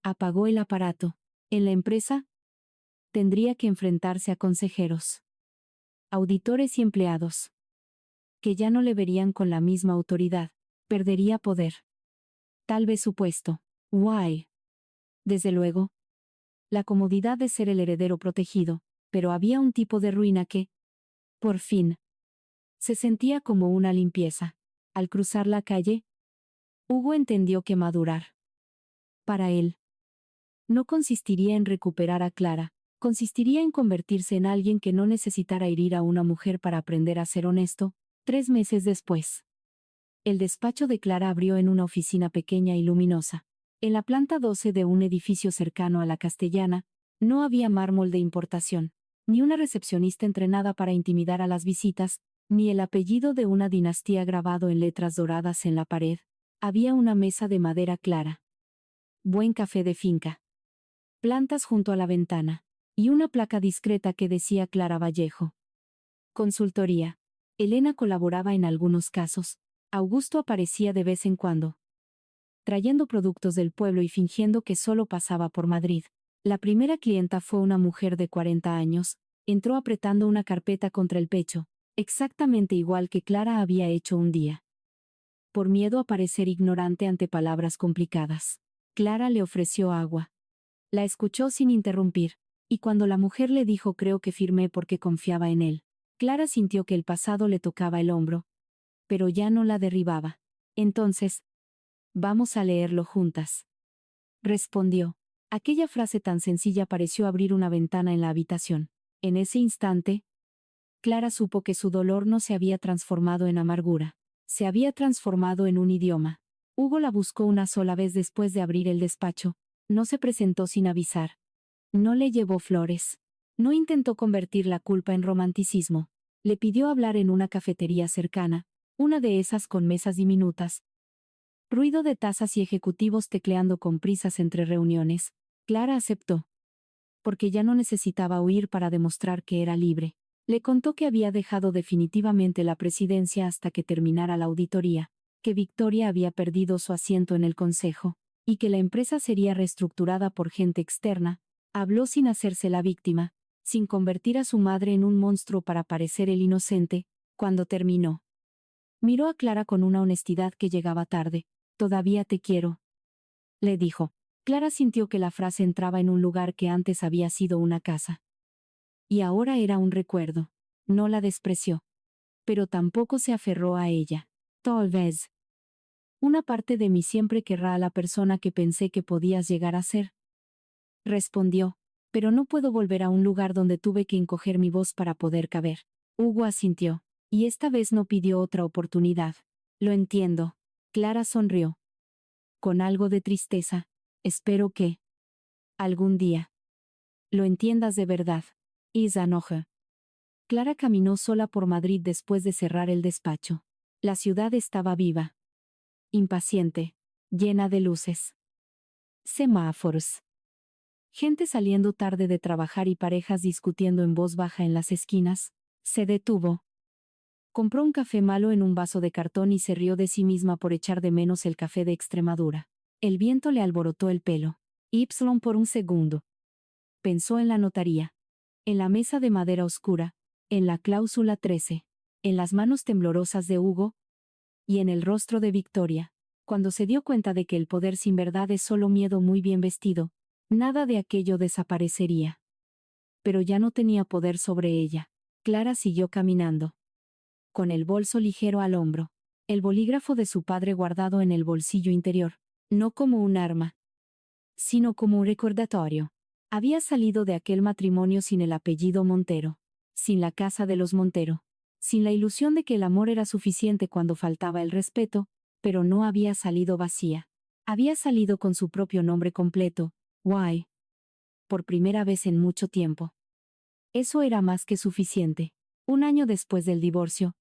Speaker 1: apagó el aparato. En la empresa, tendría que enfrentarse a consejeros, auditores y empleados, que ya no le verían con la misma autoridad. Perdería poder. Tal vez su puesto. Why. Desde luego, la comodidad de ser el heredero protegido, pero había un tipo de ruina que, por fin, se sentía como una limpieza. Al cruzar la calle, Hugo entendió que madurar, para él, no consistiría en recuperar a Clara, consistiría en convertirse en alguien que no necesitara herir a una mujer para aprender a ser honesto. 3 meses después, el despacho de Clara abrió en una oficina pequeña y luminosa. En la planta 12 de un edificio cercano a la Castellana, no había mármol de importación, ni una recepcionista entrenada para intimidar a las visitas, ni el apellido de una dinastía grabado en letras doradas en la pared. Había una mesa de madera clara. Buen café de finca. Plantas junto a la ventana. Y una placa discreta que decía Clara Vallejo. Consultoría. Elena colaboraba en algunos casos. Augusto aparecía de vez en cuando, trayendo productos del pueblo y fingiendo que solo pasaba por Madrid. La primera clienta fue una mujer de 40 años. Entró apretando una carpeta contra el pecho, exactamente igual que Clara había hecho un día. Por miedo a parecer ignorante ante palabras complicadas, Clara le ofreció agua. La escuchó sin interrumpir, y cuando la mujer le dijo creo que firmé porque confiaba en él, Clara sintió que el pasado le tocaba el hombro, pero ya no la derribaba. Entonces, vamos a leerlo juntas, respondió. Aquella frase tan sencilla pareció abrir una ventana en la habitación. En ese instante, Clara supo que su dolor no se había transformado en amargura, se había transformado en un idioma. Hugo la buscó una sola vez después de abrir el despacho. No se presentó sin avisar. No le llevó flores. No intentó convertir la culpa en romanticismo. Le pidió hablar en una cafetería cercana, una de esas con mesas diminutas, Ruido de tazas y ejecutivos tecleando con prisas entre reuniones. Clara aceptó. Porque ya no necesitaba huir para demostrar que era libre. Le contó que había dejado definitivamente la presidencia hasta que terminara la auditoría, que Victoria había perdido su asiento en el consejo, y que la empresa sería reestructurada por gente externa. Habló sin hacerse la víctima, sin convertir a su madre en un monstruo para parecer el inocente. Cuando terminó, miró a Clara con una honestidad que llegaba tarde. «Todavía te quiero», le dijo. Clara sintió que la frase entraba en un lugar que antes había sido una casa. Y ahora era un recuerdo. No la despreció. Pero tampoco se aferró a ella. Tal vez. Una parte de mí siempre querrá a la persona que pensé que podías llegar a ser. Respondió. Pero no puedo volver a un lugar donde tuve que encoger mi voz para poder caber. Hugo asintió. Y esta vez no pidió otra oportunidad. Lo entiendo. Clara sonrió. Con algo de tristeza. Espero que algún día lo entiendas de verdad. Isa enoja. Clara caminó sola por Madrid después de cerrar el despacho. La ciudad estaba viva. Impaciente. Llena de luces. Semáforos. Gente saliendo tarde de trabajar y parejas discutiendo en voz baja en las esquinas. Se detuvo. Compró un café malo en un vaso de cartón y se rió de sí misma por echar de menos el café de Extremadura. El viento le alborotó el pelo. Y por un segundo. Pensó en la notaría. En la mesa de madera oscura. En la cláusula 13. En las manos temblorosas de Hugo. Y en el rostro de Victoria. Cuando se dio cuenta de que el poder sin verdad es solo miedo muy bien vestido, nada de aquello desaparecería. Pero ya no tenía poder sobre ella. Clara siguió caminando. Con el bolso ligero al hombro. El bolígrafo de su padre guardado en el bolsillo interior. No como un arma, sino como un recordatorio. Había salido de aquel matrimonio sin el apellido Montero. Sin la casa de los Montero. Sin la ilusión de que el amor era suficiente cuando faltaba el respeto, pero no había salido vacía. Había salido con su propio nombre completo, Why. Por primera vez en mucho tiempo. Eso era más que suficiente. Un año después del divorcio,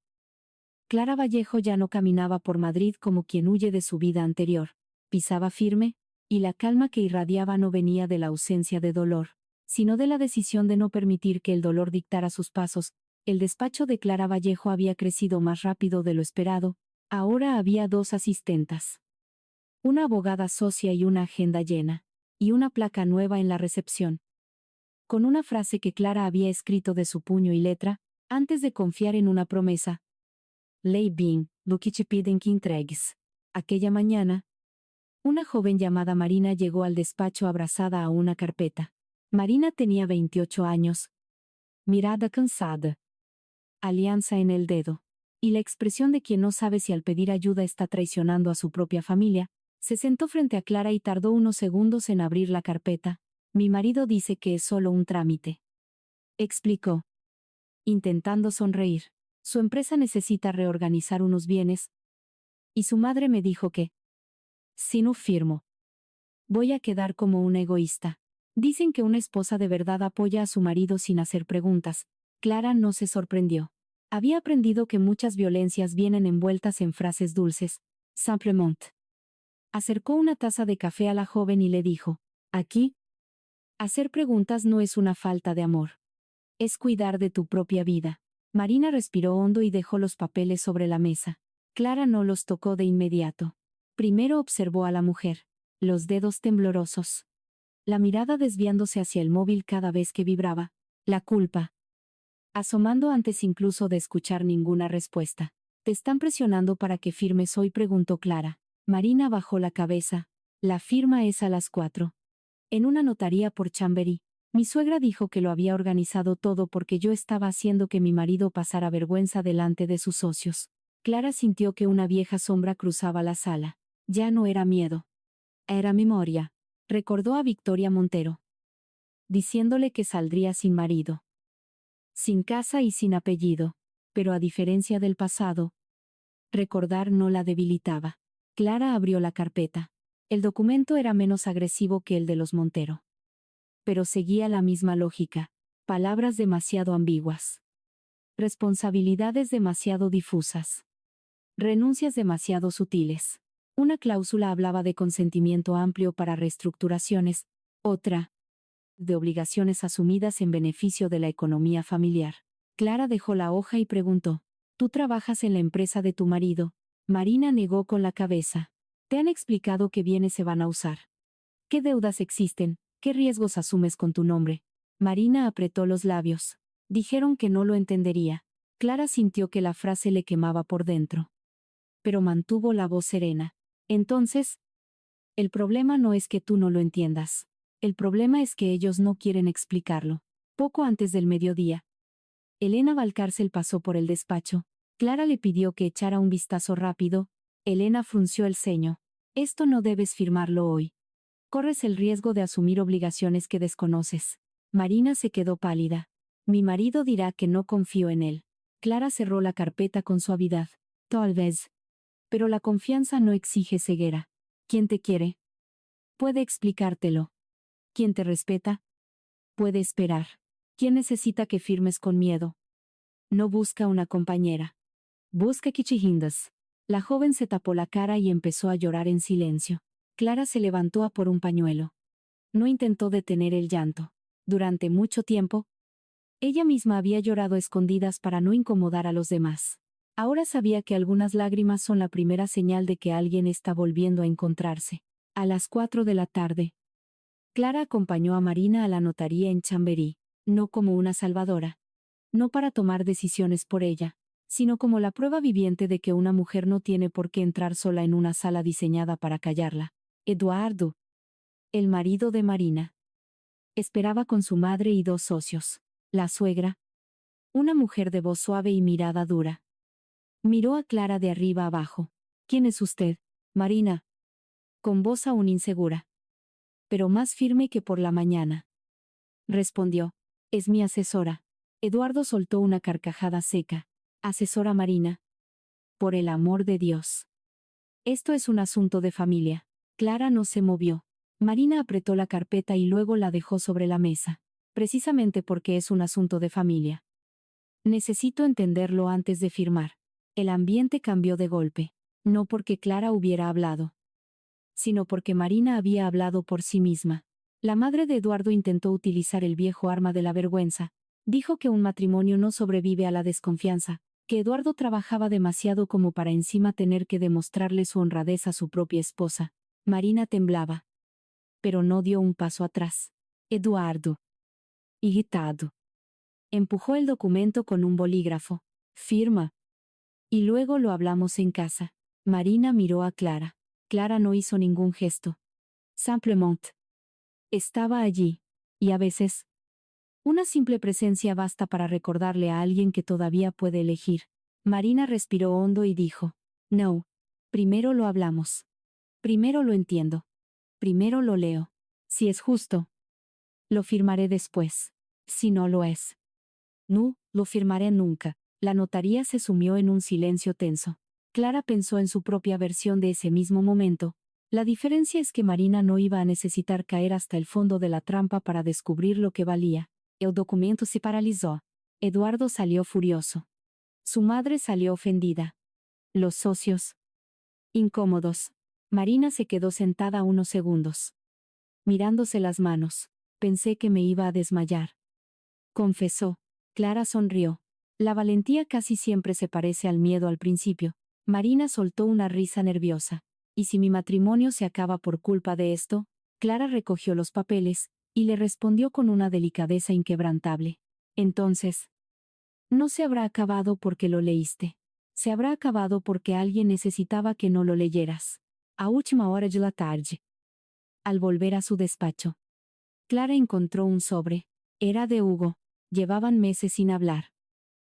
Speaker 1: Clara Vallejo ya no caminaba por Madrid como quien huye de su vida anterior. Pisaba firme, y la calma que irradiaba no venía de la ausencia de dolor, sino de la decisión de no permitir que el dolor dictara sus pasos. El despacho de Clara Vallejo había crecido más rápido de lo esperado. Ahora había 2 asistentas. Una abogada socia y una agenda llena. Y una placa nueva en la recepción. Con una frase que Clara había escrito de su puño y letra, antes de confiar en una promesa. Lei bem, lo que te piden que entregues. Aquella mañana, una joven llamada Marina llegó al despacho abrazada a una carpeta. Marina tenía 28 años. Mirada cansada. Alianza en el dedo. Y la expresión de quien no sabe si al pedir ayuda está traicionando a su propia familia. Se sentó frente a Clara y tardó unos segundos en abrir la carpeta. Mi marido dice que es solo un trámite. Explicó. Intentando sonreír. Su empresa necesita reorganizar unos bienes. Y su madre me dijo que, si no firmo, voy a quedar como una egoísta. Dicen que una esposa de verdad apoya a su marido sin hacer preguntas. Clara no se sorprendió. Había aprendido que muchas violencias vienen envueltas en frases dulces. Simplement. Acercó una taza de café a la joven y le dijo, aquí, hacer preguntas no es una falta de amor. Es cuidar de tu propia vida. Marina respiró hondo y dejó los papeles sobre la mesa. Clara no los tocó de inmediato. Primero observó a la mujer. Los dedos temblorosos. La mirada desviándose hacia el móvil cada vez que vibraba. La culpa. Asomando antes incluso de escuchar ninguna respuesta. ¿Te están presionando para que firmes hoy?, preguntó Clara. Marina bajó la cabeza. La firma es a las 4. En una notaría por Chamberí. Mi suegra dijo que lo había organizado todo porque yo estaba haciendo que mi marido pasara vergüenza delante de sus socios. Clara sintió que una vieja sombra cruzaba la sala. Ya no era miedo. Era memoria. Recordó a Victoria Montero. Diciéndole que saldría sin marido. Sin casa y sin apellido. Pero a diferencia del pasado, recordar no la debilitaba. Clara abrió la carpeta. El documento era menos agresivo que el de los Montero. Pero seguía la misma lógica. Palabras demasiado ambiguas. Responsabilidades demasiado difusas. Renuncias demasiado sutiles. Una cláusula hablaba de consentimiento amplio para reestructuraciones, otra, de obligaciones asumidas en beneficio de la economía familiar. Clara dejó la hoja y preguntó, ¿tú trabajas en la empresa de tu marido? Marina negó con la cabeza. ¿Te han explicado qué bienes se van a usar? ¿Qué deudas existen? ¿Qué riesgos asumes con tu nombre? Marina apretó los labios. Dijeron que no lo entendería. Clara sintió que la frase le quemaba por dentro. Pero mantuvo la voz serena. Entonces, el problema no es que tú no lo entiendas. El problema es que ellos no quieren explicarlo. Poco antes del mediodía, Elena Valcárcel pasó por el despacho. Clara le pidió que echara un vistazo rápido. Elena frunció el ceño. Esto no debes firmarlo hoy. Corres el riesgo de asumir obligaciones que desconoces. Marina se quedó pálida. Mi marido dirá que no confío en él. Clara cerró la carpeta con suavidad. Tal vez. Pero la confianza no exige ceguera. ¿Quién te quiere? Puede explicártelo. ¿Quién te respeta? Puede esperar. ¿Quién necesita que firmes con miedo? No busca una compañera. Busca Kichihindas. La joven se tapó la cara y empezó a llorar en silencio. Clara se levantó a por un pañuelo. No intentó detener el llanto. Durante mucho tiempo, ella misma había llorado a escondidas para no incomodar a los demás. Ahora sabía que algunas lágrimas son la primera señal de que alguien está volviendo a encontrarse. A las 4 de la tarde, Clara acompañó a Marina a la notaría en Chamberí, no como una salvadora. No para tomar decisiones por ella, sino como la prueba viviente de que una mujer no tiene por qué entrar sola en una sala diseñada para callarla. Eduardo, el marido de Marina, esperaba con su madre y dos socios. La suegra, una mujer de voz suave y mirada dura. Miró a Clara de arriba abajo. ¿Quién es usted? Marina. Con voz aún insegura, pero más firme que por la mañana. Respondió. Es mi asesora. Eduardo soltó una carcajada seca. Asesora Marina. Por el amor de Dios. Esto es un asunto de familia. Clara no se movió. Marina apretó la carpeta y luego la dejó sobre la mesa. Precisamente porque es un asunto de familia. Necesito entenderlo antes de firmar. El ambiente cambió de golpe. No porque Clara hubiera hablado, sino porque Marina había hablado por sí misma. La madre de Eduardo intentó utilizar el viejo arma de la vergüenza. Dijo que un matrimonio no sobrevive a la desconfianza, que Eduardo trabajaba demasiado como para encima tener que demostrarle su honradez a su propia esposa. Marina temblaba, pero no dio un paso atrás. Eduardo, irritado, empujó el documento con un bolígrafo. Firma. Y luego lo hablamos en casa. Marina miró a Clara. Clara no hizo ningún gesto. Simplement. Estaba allí. Y a veces, una simple presencia basta para recordarle a alguien que todavía puede elegir. Marina respiró hondo y dijo. No. Primero lo hablamos. Primero lo entiendo. Primero lo leo. Si es justo, lo firmaré después. Si no lo es, no lo firmaré nunca. La notaría se sumió en un silencio tenso. Clara pensó en su propia versión de ese mismo momento. La diferencia es que Marina no iba a necesitar caer hasta el fondo de la trampa para descubrir lo que valía. El documento se paralizó. Eduardo salió furioso. Su madre salió ofendida. Los socios, incómodos. Marina se quedó sentada unos segundos, mirándose las manos. Pensé que me iba a desmayar, confesó. Clara sonrió. La valentía casi siempre se parece al miedo al principio. Marina soltó una risa nerviosa. ¿Y si mi matrimonio se acaba por culpa de esto? Clara recogió los papeles, y le respondió con una delicadeza inquebrantable. Entonces, no se habrá acabado porque lo leíste. Se habrá acabado porque alguien necesitaba que no lo leyeras. A última hora de la tarde. Al volver a su despacho, Clara encontró un sobre. Era de Hugo. Llevaban meses sin hablar.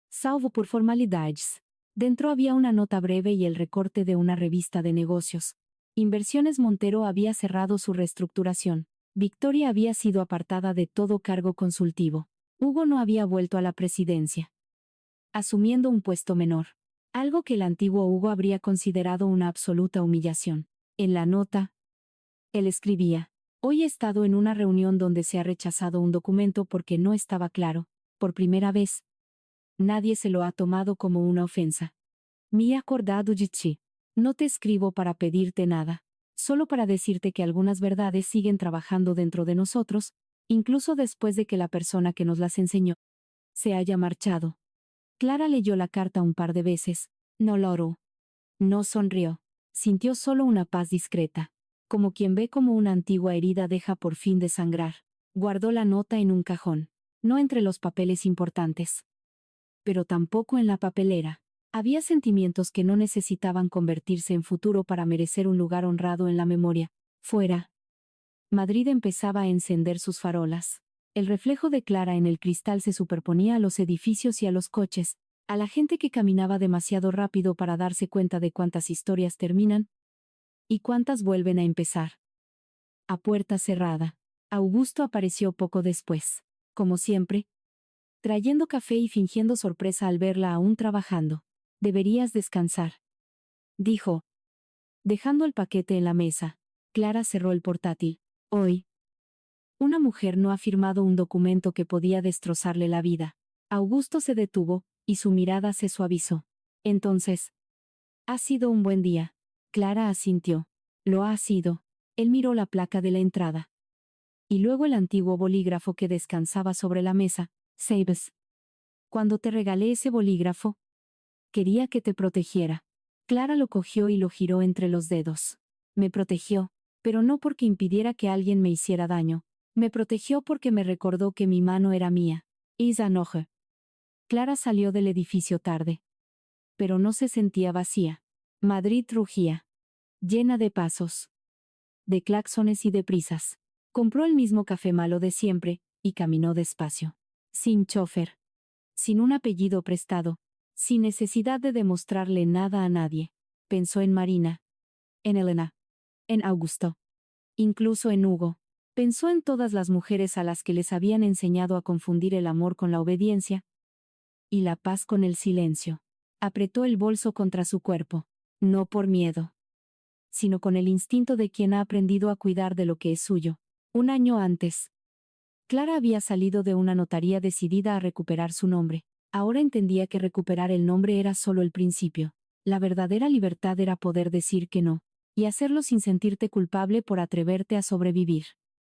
Speaker 1: Salvo por formalidades. Dentro había una nota breve y el recorte de una revista de negocios. Inversiones Montero había cerrado su reestructuración. Victoria había sido apartada de todo cargo consultivo. Hugo no había vuelto a la presidencia, asumiendo un puesto menor. Algo que el antiguo Hugo habría considerado una absoluta humillación. En la nota, él escribía: hoy he estado en una reunión donde se ha rechazado un documento porque no estaba claro. Por primera vez, nadie se lo ha tomado como una ofensa. Me he acordado de ti. No te escribo para pedirte nada, solo para decirte que algunas verdades siguen trabajando dentro de nosotros, incluso después de que la persona que nos las enseñó se haya marchado. Clara leyó la carta un par de veces, no lloró, no sonrió, sintió solo una paz discreta, como quien ve cómo una antigua herida deja por fin de sangrar. Guardó la nota en un cajón, no entre los papeles importantes, pero tampoco en la papelera. Había sentimientos que no necesitaban convertirse en futuro para merecer un lugar honrado en la memoria. Fuera. Madrid empezaba a encender sus farolas. El reflejo de Clara en el cristal se superponía a los edificios y a los coches, a la gente que caminaba demasiado rápido para darse cuenta de cuántas historias terminan y cuántas vuelven a empezar. A puerta cerrada, Augusto apareció poco después, como siempre, trayendo café y fingiendo sorpresa al verla aún trabajando. Deberías descansar, dijo, dejando el paquete en la mesa. Clara cerró el portátil. Hoy, una mujer no ha firmado un documento que podía destrozarle la vida. Augusto se detuvo, y su mirada se suavizó. Entonces, ha sido un buen día. Clara asintió. Lo ha sido. Él miró la placa de la entrada. Y luego el antiguo bolígrafo que descansaba sobre la mesa. Sabes. Cuando te regalé ese bolígrafo, quería que te protegiera. Clara lo cogió y lo giró entre los dedos. Me protegió, pero no porque impidiera que alguien me hiciera daño. Me protegió porque me recordó que mi mano era mía. Isa Noche. Clara salió del edificio tarde. Pero no se sentía vacía. Madrid rugía. Llena de pasos, de claxones y de prisas. Compró el mismo café malo de siempre, y caminó despacio. Sin chofer. Sin un apellido prestado. Sin necesidad de demostrarle nada a nadie. Pensó en Marina. En Elena. En Augusto. Incluso en Hugo. Pensó en todas las mujeres a las que les habían enseñado a confundir el amor con la obediencia. Y la paz con el silencio. Apretó el bolso contra su cuerpo. No por miedo, sino con el instinto de quien ha aprendido a cuidar de lo que es suyo. Un año antes, Clara había salido de una notaría decidida a recuperar su nombre. Ahora entendía que recuperar el nombre era solo el principio. La verdadera libertad era poder decir que no, y hacerlo sin sentirte culpable por atreverte a sobrevivir.